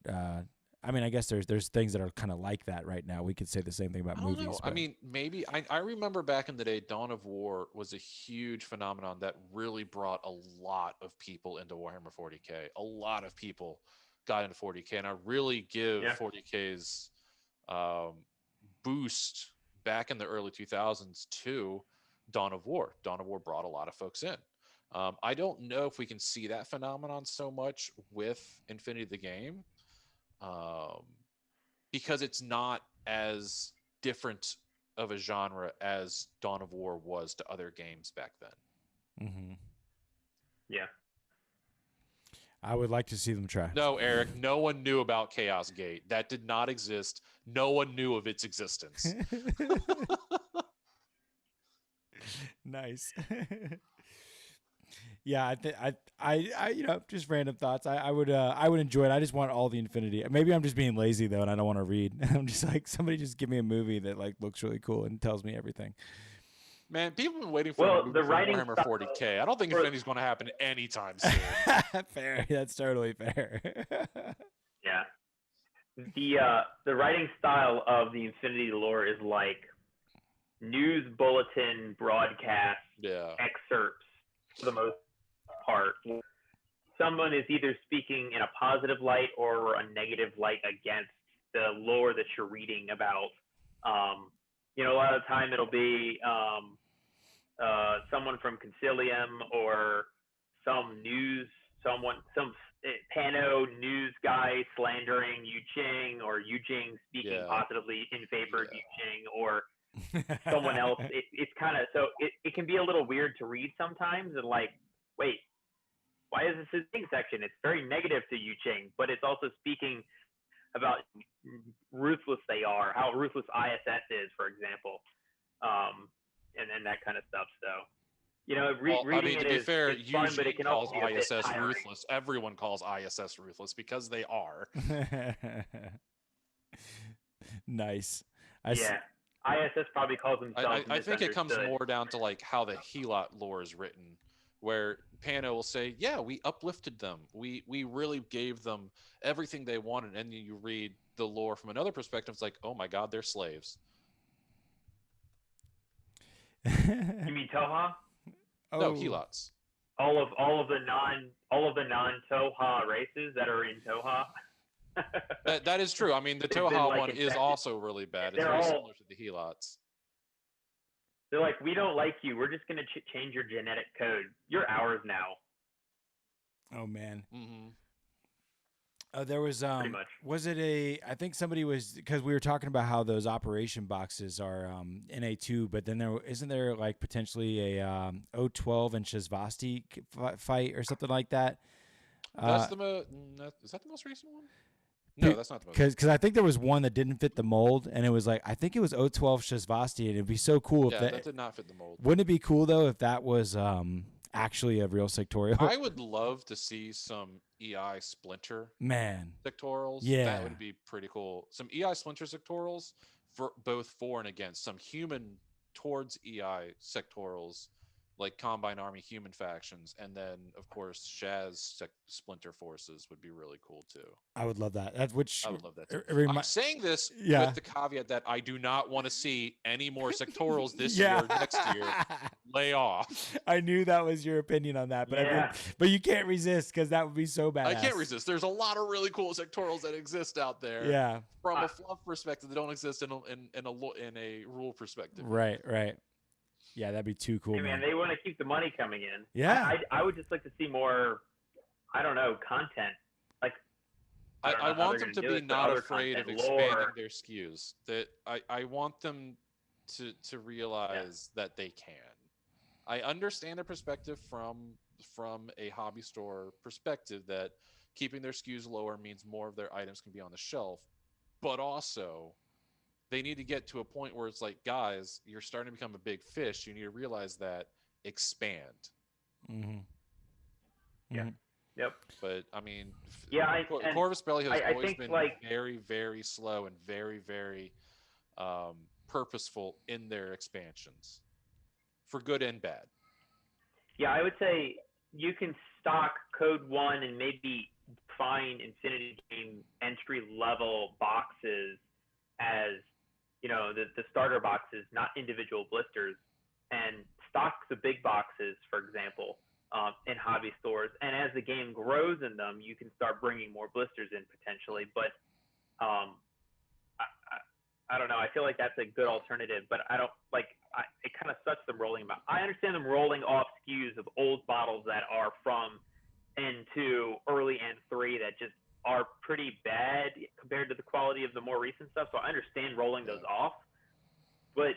I mean, I guess there's things that are kind of like that right now. We could say the same thing about movies. Know. I mean, maybe I remember back in the day, Dawn of War was a huge phenomenon that really brought a lot of people into Warhammer 40K. A lot of people got into 40K, and I really give 40K's boost back in the early 2000s to Dawn of War. Dawn of War brought a lot of folks in. I don't know if we can see that phenomenon so much with Infinity the game. Because it's not as different of a genre as Dawn of War was to other games back then. Mm-hmm. Yeah. I would like to see them try. No, Eric, no one knew about Chaos Gate. That did not exist. No one knew of its existence. Nice. Yeah, I just random thoughts. I would enjoy it. I just want all the Infinity. Maybe I'm just being lazy though, and I don't want to read. I'm just like, somebody just give me a movie that like looks really cool and tells me everything. Man, people have been waiting for Warhammer 40K. I don't think Infinity's going to happen anytime soon. Fair. That's totally fair. Yeah. The writing style of the Infinity lore is like news bulletin broadcast excerpts for the most part. Someone is either speaking in a positive light or a negative light against the lore that you're reading about. A lot of the time it'll be someone from Concilium or some Pano news guy slandering Yu Ching, or Yu Jing speaking positively in favor of Yu Ching, or someone else. It's kind of, so it can be a little weird to read sometimes, and like, wait, why is this his thing section? It's very negative to Yu Ching, but it's also speaking about ruthless they are, how ruthless ISS is, for example, and that kind of stuff. So, reading to be fair, is fun, but it can calls also be ISS ruthless. Everyone calls ISS ruthless because they are. Nice. ISS probably calls themselves. I think it comes more down to like how the Helot lore is written, where Pano will say, yeah, we uplifted them. We really gave them everything they wanted. And you read the lore from another perspective, it's like, oh my God, they're slaves. You mean Toha? No, Helots. All of the non Toha races that are in Toha. that is true. I mean, the Toha one is also really bad. It's very similar to the Helots. They're like, we don't like you. We're just going to change your genetic code. You're ours now. Oh man. Mm-hmm. There was Pretty much. Was it I think somebody was, because we were talking about how those operation boxes are NA2, but then isn't there like potentially a O12 and Shazvasti fight or something like that? That's is that the most recent one? No, that's not the most. Because I think there was one that didn't fit the mold, and it was like, I think it was O12 Shazvasti, and it'd be so cool if that did not fit the mold. Wouldn't it be cool though if that was actually a real sectorial? I would love to see some EI Splinter sectorals. Yeah, that would be pretty cool. Some EI Splinter sectorals for both for and against. Some human towards EI sectorals, like Combine Army human factions, and then of course Shaz Splinter forces would be really cool too. I would love that. I would love that too. I'm saying this with the caveat that I do not want to see any more sectorals this year or next year. Lay off. I knew that was your opinion on that, but but you can't resist because that would be so bad. I can't resist. There's a lot of really cool sectorals that exist out there. Yeah, from a fluff perspective, that don't exist in a rule perspective. Right. Yeah, that'd be too cool. Hey, man, they want to keep the money coming in. Yeah, I would just like to see more. I don't know, content. Like I want them to be not afraid of expanding their SKUs. That I want them to realize that they can. I understand their perspective from a hobby store perspective that keeping their SKUs lower means more of their items can be on the shelf, but also they need to get to a point where it's like, guys, you're starting to become a big fish. You need to realize that, expand. Mm-hmm. Yeah. Yep. But I mean, Corvus Belli has always been very, very slow and very, very purposeful in their expansions, for good and bad. Yeah, I would say you can stock Code 1 and maybe find Infinity Game entry level boxes as, the starter boxes, not individual blisters, and stock the big boxes, for example, in hobby stores. And as the game grows in them, you can start bringing more blisters in potentially. But I don't know. I feel like that's a good alternative, but I don't like. It kind of sucks them rolling them out. I understand them rolling off SKUs of old bottles that are from N2, early N3 that just are pretty bad compared to the quality of the more recent stuff. So I understand rolling those off, but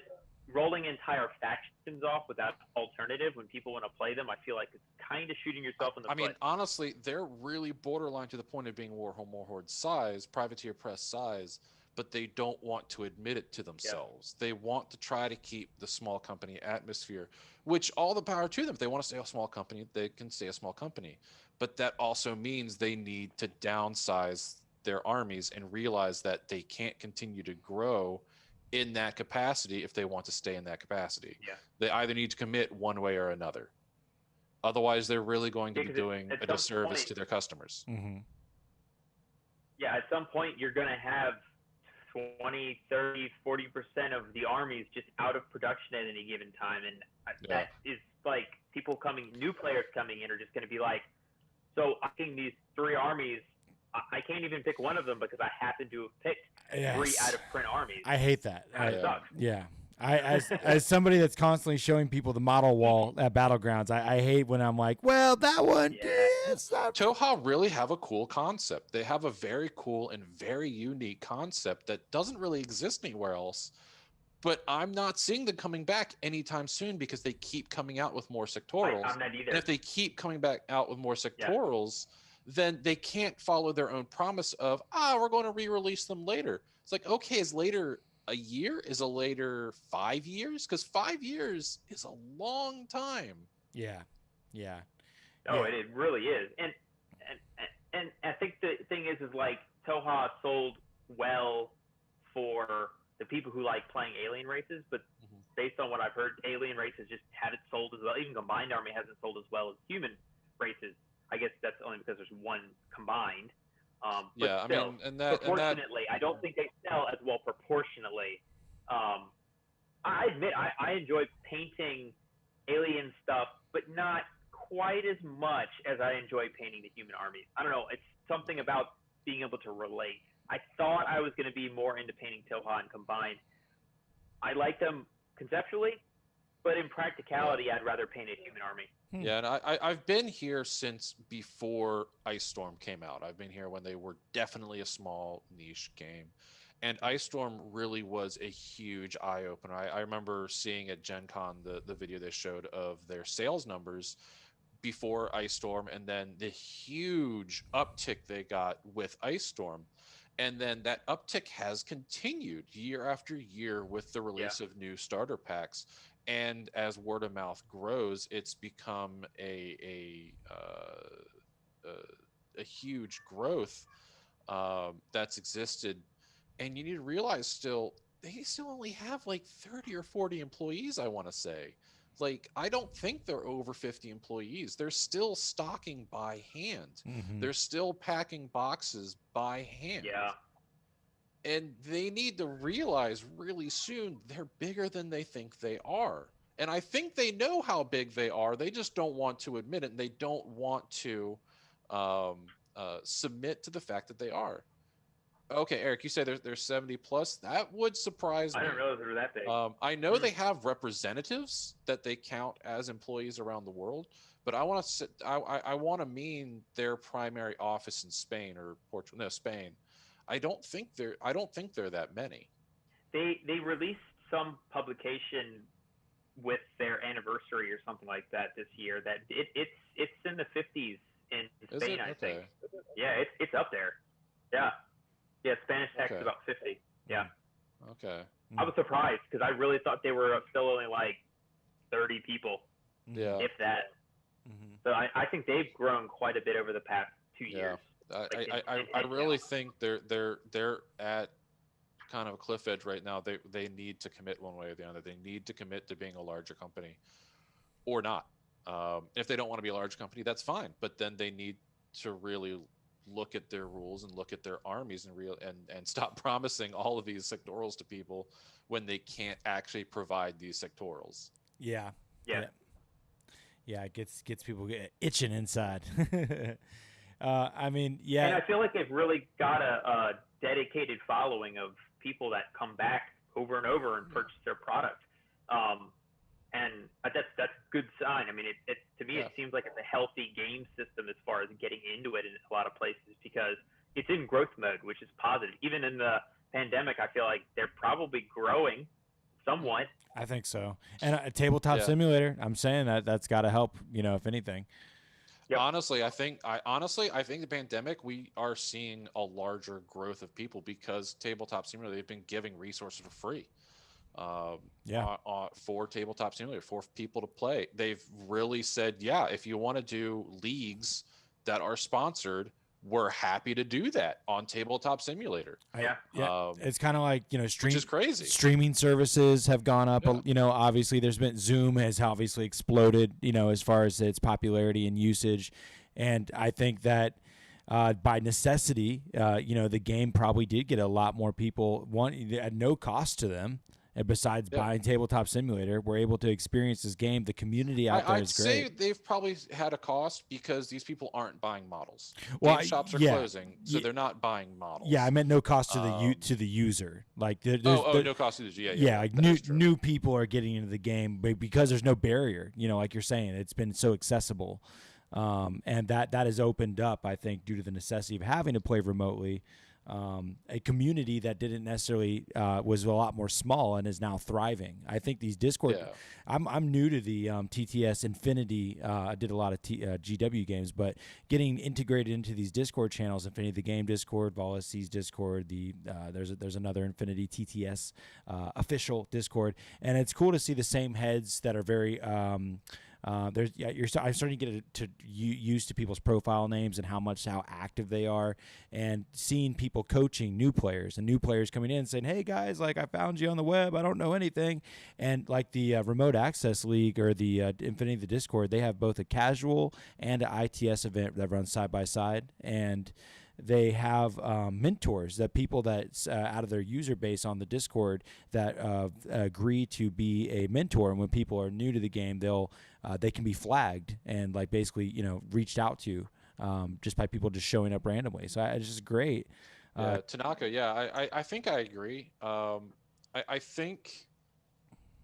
rolling entire factions off without alternative when people want to play them, I feel like it's kind of shooting yourself in the foot. I mean, honestly, they're really borderline to the point of being Warhorde size, Privateer Press size, but they don't want to admit it to themselves. They want to try to keep the small company atmosphere, which all the power to them. If they want to stay a small company, they can stay a small company. But that also means they need to downsize their armies and realize that they can't continue to grow in that capacity if they want to stay in that capacity. Yeah. They either need to commit one way or another. Otherwise, they're really going to be doing a disservice to their customers. Mm-hmm. Yeah, at some point, you're going to have 20, 30, 40% of the armies just out of production at any given time. And that is like new players coming in are just going to be like, so I think these three armies, I can't even pick one of them because I happen to have picked 3 out of print armies. I hate that. It sucks. Yeah. As somebody that's constantly showing people the model wall at Battlegrounds, I hate when I'm like, well, that one. It's not. Toha really have a cool concept. They have a very cool and very unique concept that doesn't really exist anywhere else. But I'm not seeing them coming back anytime soon because they keep coming out with more sectorals. I'm not either. And if they keep coming back out with more sectorals, then they can't follow their own promise of, we're going to re-release them later. It's like, okay, is later a year? Is a later 5 years? Because 5 years is a long time. Yeah. Oh, it really is. And I think the thing is like Toha sold well for the people who like playing alien races, but based on what I've heard, alien races just haven't sold as well. Even combined army hasn't sold as well as human races. I guess that's only because there's one combined. But still, proportionately, I don't think they sell as well proportionately. I admit I enjoy painting alien stuff, but not quite as much as I enjoy painting the human armies. I don't know. It's something about being able to relate. I thought I was going to be more into painting Toha and combined. I like them conceptually, but in practicality, I'd rather paint a human army. Yeah, and I've been here since before Ice Storm came out. I've been here when they were definitely a small niche game. And Ice Storm really was a huge eye-opener. I remember seeing at Gen Con the video they showed of their sales numbers before Ice Storm, and then the huge uptick they got with Ice Storm. And then that uptick has continued year after year with the release of new starter packs. And as word of mouth grows, it's become a huge growth that's existed. And you need to realize they still only have like 30 or 40 employees, I want to say. Like, I don't think they're over 50 employees. They're still stocking by hand. Mm-hmm. They're still packing boxes by hand. Yeah. And they need to realize really soon they're bigger than they think they are. And I think they know how big they are. They just don't want to admit it. And they don't want to submit to the fact that they are. Okay, Eric, you say there's 70 plus. That would surprise me. I didn't realize they were that big. I know they have representatives that they count as employees around the world, but I want to mean their primary office in Spain or Portugal. No, Spain. I don't think they're that many. They released some publication with their anniversary or something like that this year. That it's in the 50s in Spain, I think. Yeah, it's up there. Yeah. Yeah, Spanish tax is about 50. Yeah. Okay. I was surprised because I really thought they were still only like 30 people. Yeah. If that. Mm-hmm. So I think they've grown quite a bit over the past 2 years. I really think they're at kind of a cliff edge right now. They need to commit one way or the other. They need to commit to being a larger company or not. If they don't want to be a large company, that's fine. But then they need to really look at their rules and look at their armies and stop promising all of these sectorals to people when they can't actually provide these sectorals. Yeah. It gets people itching inside. I mean, yeah. And I feel like they've really got a dedicated following of people that come back over and over and purchase their product. And that's a good sign. I mean, it to me, it seems like it's a healthy game system as far as getting into it in a lot of places because it's in growth mode, which is positive. Even in the pandemic, I feel like they're probably growing somewhat. I think so. And a tabletop simulator, I'm saying that's got to help, if anything. Yep. Honestly, I think the pandemic, we are seeing a larger growth of people because tabletop simulator, they've been giving resources for free. For tabletop simulator for people to play. They've really said, if you want to do leagues that are sponsored, we're happy to do that on tabletop simulator. It's kind of like, which is crazy. Streaming services have gone up. Obviously there's been Zoom has obviously exploded, as far as its popularity and usage. And I think that by necessity, the game probably did get a lot more people at no cost to them. And besides buying Tabletop Simulator, we're able to experience this game. The community out there is great. I'd say they've probably had a cost because these people aren't buying models. Well, game shops are closing, so they're not buying models. Yeah, I meant no cost to the user. Like no cost to the user. Yeah, like new people are getting into the game because there's no barrier. Like you're saying, it's been so accessible, and that has opened up, I think, due to the necessity of having to play remotely. A community that didn't necessarily was a lot more small and is now thriving. I think these Discord. Yeah. I'm new to the TTS Infinity. I did a lot of GW games, but getting integrated into these Discord channels, Infinity the Game Discord, Volasi's Discord. There's another Infinity TTS official Discord, and it's cool to see the same heads that are very I'm starting to get used to people's profile names and how active they are, and seeing people coaching new players and new players coming in saying, "Hey guys, like I found you on the web. I don't know anything." And like the Remote Access League or the Infinity the Discord, they have both a casual and an ITS event that runs side by side, and they have mentors, that people that out of their user base on the Discord that agree to be a mentor. And when people are new to the game, they can be flagged and like basically reached out to just by people just showing up randomly. So it's just great. Yeah, Tanaka. Yeah, I think I agree. I think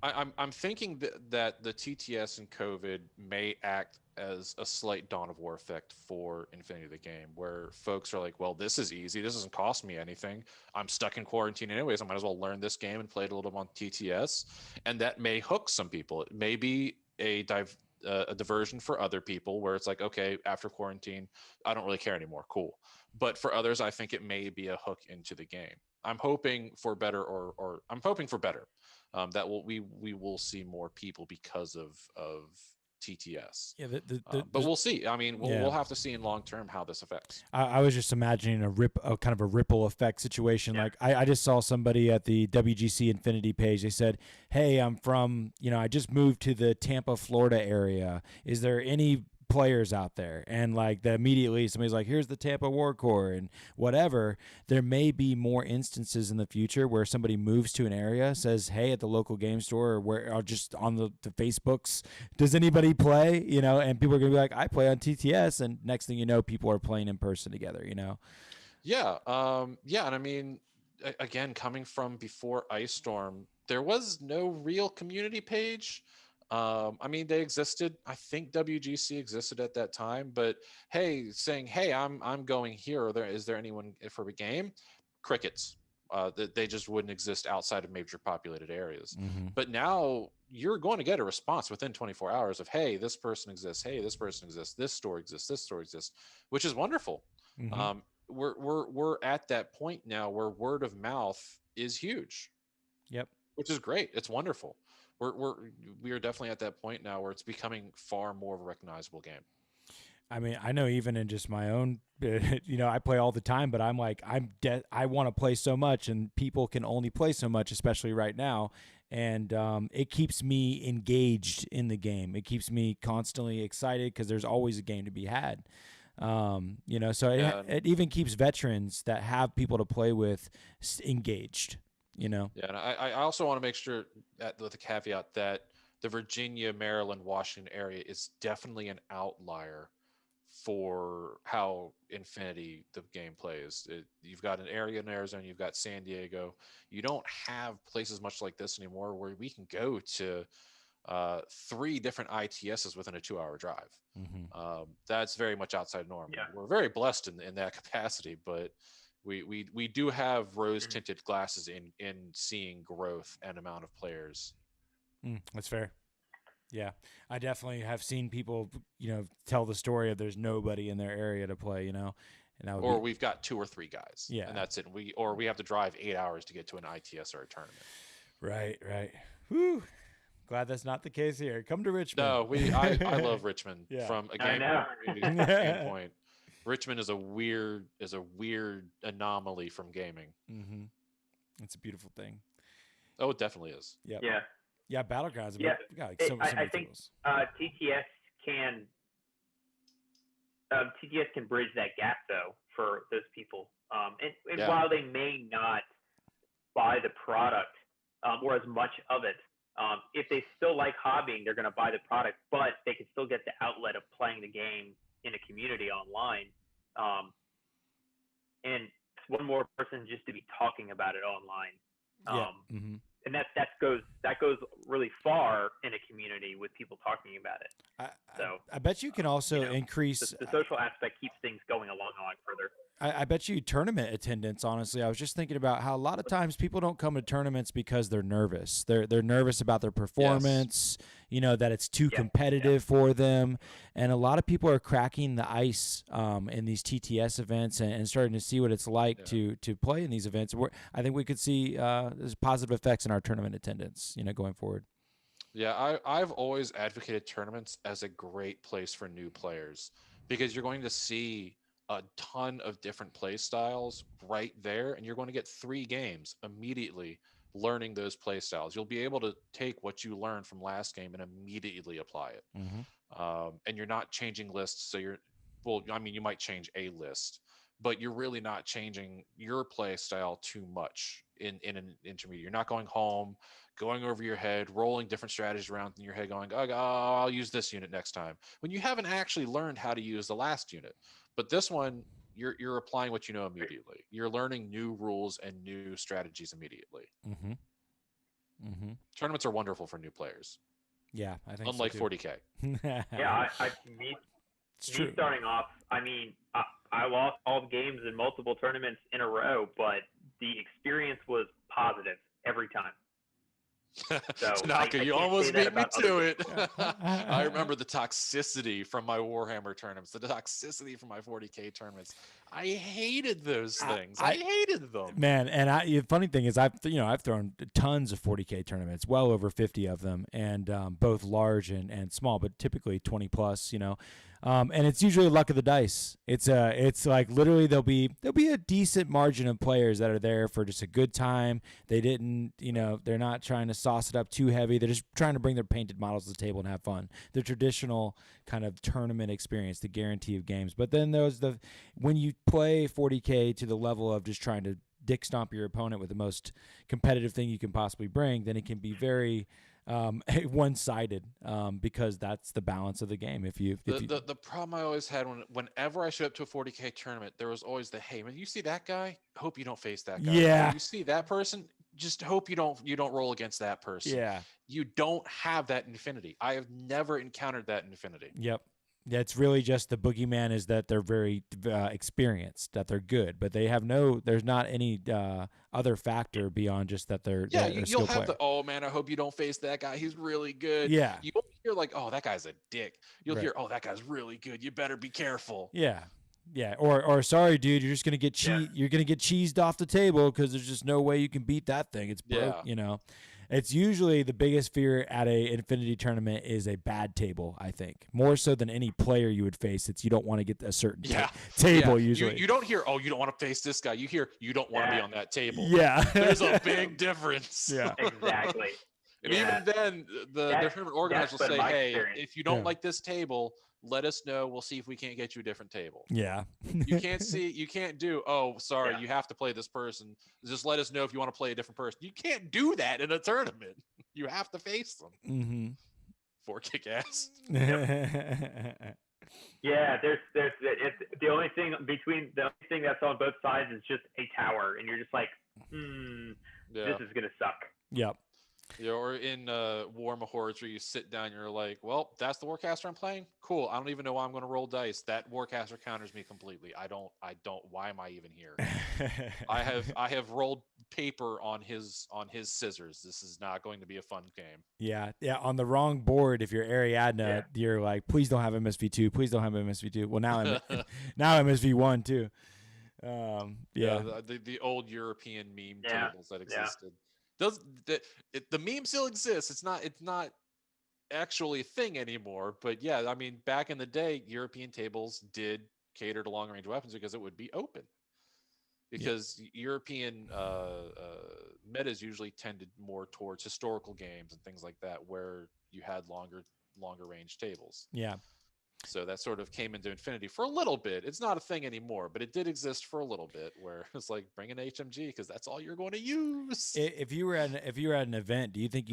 I'm thinking that the TTS and COVID may act as a slight Dawn of War effect for Infinity the game, where folks are like, well, this is easy. This doesn't cost me anything. I'm stuck in quarantine anyways. I might as well learn this game and play it a little bit on TTS. And that may hook some people. It may be a diversion for other people where it's like, okay, after quarantine, I don't really care anymore. Cool. But for others, I think it may be a hook into the game. I'm hoping for better, or I'm hoping for better. That we will see more people because of TTS. Yeah, but we'll see. I mean, we'll have to see in long term how this affects. I was just imagining a kind of a ripple effect situation. Yeah. Like I just saw somebody at the WGC Infinity page. They said, "Hey, I'm from I just moved to the Tampa, Florida area. Is there any players out there?" And like immediately somebody's like, "Here's the Tampa War Corps," and whatever. There may be more instances in the future where somebody moves to an area, says, "Hey, at the local game store," or just on the Facebooks, "Does anybody play?" And people are gonna be like, "I play on TTS," and next thing you know, people are playing in person together. Yeah. And I mean, again, coming from before Ice Storm, there was no real community page. I mean, they existed. I think WGC existed at that time, but saying, "Hey, I'm going here. Is there anyone for a game?" Crickets. They just wouldn't exist outside of major populated areas. Mm-hmm. But now you're going to get a response within 24 hours of, "Hey, this person exists. Hey, this person exists. This store exists. This store exists," which is wonderful. Mm-hmm. We're at that point now where word of mouth is huge. Yep. Which is great. It's wonderful. We are definitely at that point now where it's becoming far more of a recognizable game. I mean, I know even in just my own, I play all the time, but I'm like, I want to play so much, and people can only play so much, especially right now. And it keeps me engaged in the game. It keeps me constantly excited because there's always a game to be had. So it even keeps veterans that have people to play with engaged. Yeah, and I also want to make sure with a caveat that the Virginia, Maryland, Washington area is definitely an outlier for how Infinity the game plays. You've got an area in Arizona, you've got San Diego. You don't have places much like this anymore where we can go to 3 different ITSs within a 2-hour drive. Mm-hmm. That's very much outside norm. Yeah. We're very blessed in that capacity, but we do have rose-tinted glasses in seeing growth and amount of players. That's fair. Yeah, I definitely have seen people, tell the story of there's nobody in their area to play, and we've got 2 or 3 guys. Yeah, and that's it. We have to drive 8 hours to get to an ITS or a tournament. Right. Whew. Glad that's not the case here. Come to Richmond. No, I love Richmond from a game standpoint. Richmond is a weird anomaly from gaming. Mm-hmm. It's a beautiful thing. Oh, it definitely is. Yeah. Yeah, Battlegrounds. Yeah. I think TTS can bridge that gap though for those people. And while they may not buy the product or as much of it, if they still like hobbying, they're going to buy the product, but they can still get the outlet of playing the game in a community online. And one more person just to be talking about it online. Mm-hmm. And that goes really far in a community with people talking about it. I bet you can also increase the social aspect keeps things going along a lot further. I bet you tournament attendance, honestly. I was just thinking about how a lot of times people don't come to tournaments because they're nervous. They're nervous about their performance, that it's too competitive for them. And a lot of people are cracking the ice in these TTS events and starting to see what it's like to play in these events. I think we could see there's positive effects in our tournament attendance, going forward. Yeah, I've always advocated tournaments as a great place for new players because you're going to see a ton of different play styles right there, and you're going to get 3 games immediately learning those play styles. You'll be able to take what you learned from last game and immediately apply it. Mm-hmm. And you're not changing lists. So well, I mean, you might change a list, but you're really not changing your play style too much in an intermediate. You're not going home, going over your head, rolling different strategies around in your head, going, oh, I'll use this unit next time, when you haven't actually learned how to use the last unit. But this one, you're applying what you know immediately. You're learning new rules and new strategies immediately. Mm-hmm. Mm-hmm. Tournaments are wonderful for new players. Yeah, I think unlike so 40K. Yeah, me starting off, I mean, I lost all the games in multiple tournaments in a row, but the experience was positive every time. So Tanaka, you almost beat me to it. I remember the toxicity from my Warhammer tournaments, the toxicity from my 40K tournaments. I hated those things. I hated them, man. And the funny thing is, I've thrown tons of 40K tournaments, well over 50 of them, and both large and small, but typically 20 plus. And it's usually luck of the dice. It's like literally there'll be a decent margin of players that are there for just a good time. They didn't, they're not trying to sauce it up too heavy. They're just trying to bring their painted models to the table and have fun. The traditional kind of tournament experience, the guarantee of games. But then when you play 40K to the level of just trying to dick stomp your opponent with the most competitive thing you can possibly bring, then it can be very one-sided because that's the balance of the game. The problem I always had whenever I showed up to a 40K tournament, there was always hey, man, you see that guy? Hope you don't face that guy. Yeah. You see that person? Just hope you don't roll against that person. Yeah. You don't have that in Infinity. I have never encountered that in Infinity. Yep. Yeah, it's really just the boogeyman is that they're very experienced, that they're good, but there's not any other factor beyond just that they're you'll have player. Oh man, I hope you don't face that guy. He's really good. Yeah. You won't hear like, oh, that guy's a dick. You'll hear, oh, that guy's really good. You better be careful. Yeah. Yeah, or sorry, dude, you're just gonna get You're gonna get cheesed off the table because there's just no way you can beat that thing. It's broke, It's usually the biggest fear at a Infinity tournament is a bad table, I think. More so than any player you would face. It's you don't want to get a certain table usually. You don't hear, oh, you don't want to face this guy. You hear, you don't want to be on that table. Yeah. There's a big difference. Yeah. Exactly. And even then, the tournament organizer will say, hey, if you don't like this table, let us know. We'll see if we can't get you a different table. Yeah. You can't do, oh, sorry, you have to play this person. Just let us know if you want to play a different person. You can't do that in a tournament. You have to face them. Mm-hmm. For kick ass. Yeah, it's the only thing that's on both sides is just a tower, and you're just like, this is gonna suck. Yep. Or in War Mahords where you sit down, you're like, well, that's the Warcaster I'm playing? Cool. I don't even know why I'm going to roll dice. That Warcaster counters me completely. I don't, why am I even here? I have rolled paper on his scissors. This is not going to be a fun game. Yeah. Yeah. On the wrong board, if you're Ariadna, you're like, please don't have MSV2. Please don't have MSV2. Well, now MSV1 too. The old European meme tables that existed. The meme still exists. It's not actually a thing anymore. But yeah, I mean, back in the day, European tables did cater to long range weapons because it would be open. Because European metas usually tended more towards historical games and things like that, where you had longer range tables. Yeah. So that sort of came into Infinity for a little bit. It's not a thing anymore, but it did exist for a little bit where it's like, bring an HMG because that's all you're going to use. If you were at an event, do you think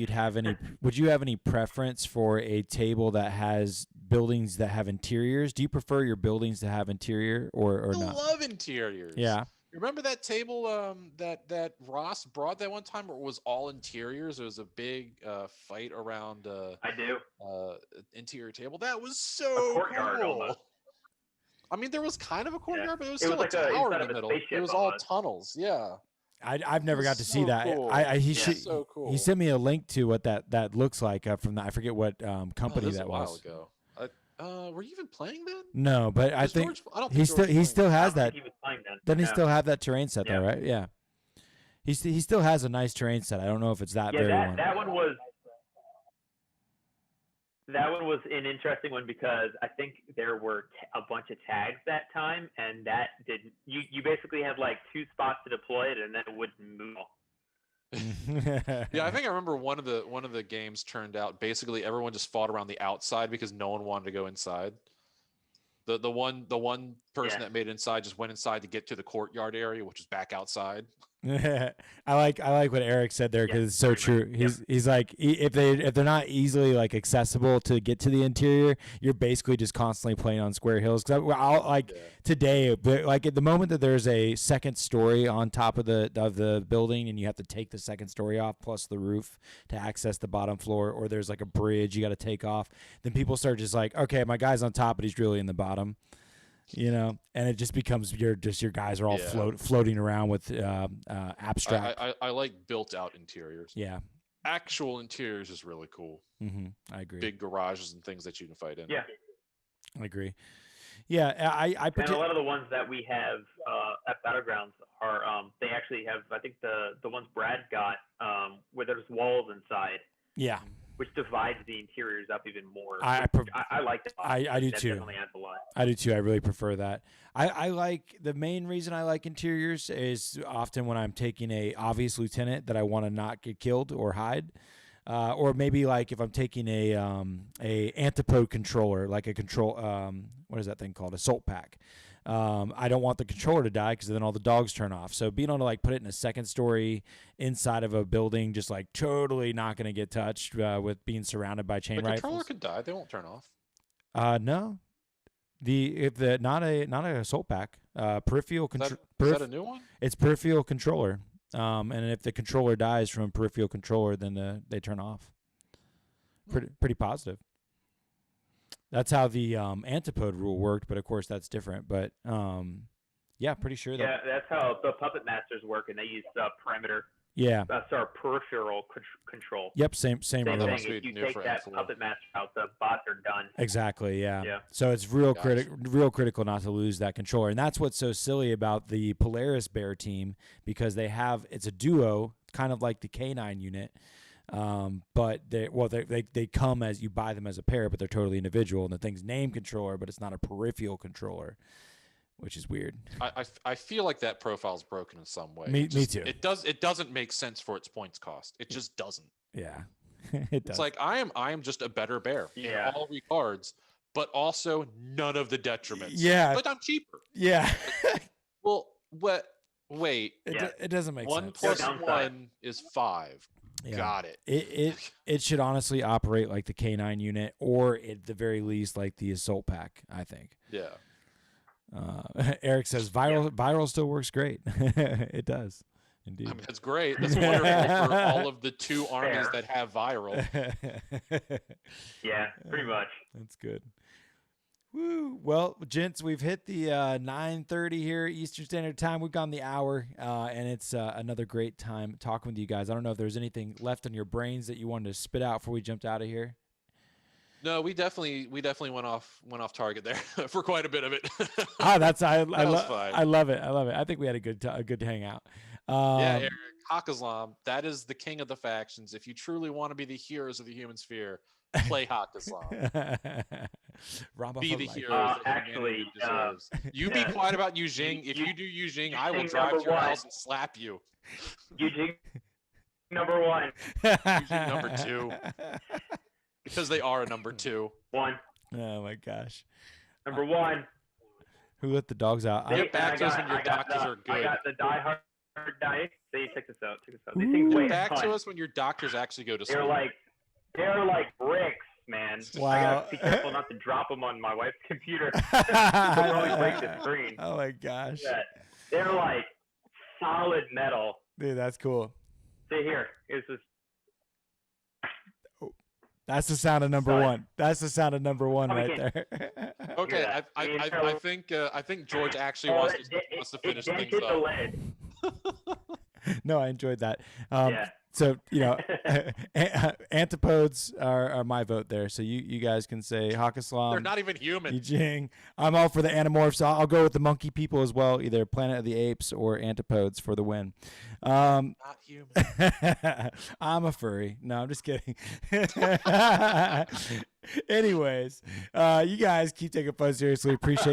would you have any preference for a table that has buildings that have interiors? Do you prefer your buildings to have interior or not? I love interiors. Yeah. Remember that table that Ross brought that one time where it was all interiors? It was a big fight around I do. Interior table. That was so a courtyard cool. Almost. I mean, there was kind of a courtyard, but it was still like a tower in the middle. It was all tunnels. Yeah. I've never got to see that. Cool. So cool. He sent me a link to what that looks like from I forget what company that was. A while ago. Were you even playing then? No, but I think he still has that. Doesn't he still have that terrain set though, right? Yeah. He still has a nice terrain set. I don't know if it's that very one. That one was. That one was an interesting one because I think there were a bunch of tags that time, and that didn't. You basically had like 2 spots to deploy it, and then it wouldn't move. Yeah, I think I remember one of the games turned out basically everyone just fought around the outside because no one wanted to go inside. The one person that made it inside just went inside to get to the courtyard area, which is back outside. I like what Eric said there because it's so true. He's like if they're not easily like accessible to get to the interior, you're basically just constantly playing on square hills. Because today, like at the moment that there's a second story on top of the building and you have to take the second story off plus the roof to access the bottom floor, or there's like a bridge you got to take off, then people start just like, okay, my guy's on top, but he's really in the bottom. And it just becomes your guys are all floating around with abstract. I like built out interiors. Yeah, actual interiors is really cool. I agree. Big garages and things that you can fight in. Yeah, I agree. Yeah, and a lot of the ones that we have at Battlegrounds are they actually have, I think the ones Brad got where there's walls inside. Yeah. Which divides the interiors up even more. I like that. I do too. Definitely adds a lot. I do too. I really prefer that. I like the main reason I like interiors is often when I'm taking a obvious lieutenant that I want to not get killed or hide, or maybe like if I'm taking a antipode controller, like a control what is that thing called, assault pack. I don't want the controller to die because then all the dogs turn off. So being able to like put it in a second story inside of a building, just like totally not going to get touched with being surrounded by chain rifles. The controller could die. They won't turn off. No. Not an assault pack. Peripheral control. Is that a new one? It's peripheral controller. And if the controller dies from a peripheral controller, then they turn off. Pretty positive. That's how the antipode rule worked, but of course that's different. But yeah, pretty sure. Yeah, that's how the puppet masters work, and they use perimeter. Yeah. That's our peripheral control. Yep, same thing. If you take that puppet master out, the bots are done. Exactly. Yeah. So it's real critical not to lose that controller, and that's what's so silly about the Polaris Bear team because it's a duo, kind of like the K9 unit. But they come as you buy them as a pair, but they're totally individual, and the thing's named controller, but it's not a peripheral controller, which is weird. I feel like that profile's broken in some way. Me too. It doesn't make sense for its points cost. It just doesn't. Yeah, it does. It's like I am just a better bear in all regards, but also none of the detriments. Yeah, but I'm cheaper. Yeah. Well, what? Wait. It doesn't make sense. 1 + 1 is 5. Yeah. Got it. It should honestly operate like the K9 unit, or at the very least like the assault pack, I think. Yeah. Eric says viral still works great. It does, indeed. I mean, that's great. That's wonderful for all of the 2 armies that have viral. Yeah, pretty much. That's good. Woo. Well, gents, we've hit the 9:30 here Eastern Standard Time. We've gone the hour, and it's another great time talking with you guys. I don't know if there's anything left on your brains that you wanted to spit out before we jumped out of here. No, we definitely went off target there for quite a bit of it. I love it. I think we had a good hangout. Yeah, Eric Hakazlam, that is the king of the factions. If you truly want to be the heroes of the human sphere, play Hakazlam. Be the hero that humanity deserves. You be quiet about Yujing. If you do Yujing, I will drive to your house and slap you. Yujing number 1. Yujing number 2. Because they are a number 2. 1. Oh my gosh. Number 1. Who let the dogs out? Get back to us when your doctors are good. I got the diehard diet. See, check this out. Get back to us when your doctors actually go to sleep. They're like bricks, man. Wow. I gotta be careful not to drop them on my wife's computer. They'll probably break the screen. Oh my gosh. Yeah. They're like solid metal. Dude, that's cool. See here. Here's this. That's the sound of number 1. That's the sound of number 1 right there. Okay, I think George actually wants to finish things up. No, I enjoyed that. So, antipodes are my vote there. So you guys can say Hakaslam. They're not even human. Yijing. I'm all for the Animorphs. I'll go with the monkey people as well, either Planet of the Apes or Antipodes for the win. Not human. I'm a furry. No, I'm just kidding. Anyways, you guys keep taking fun seriously. Appreciate you.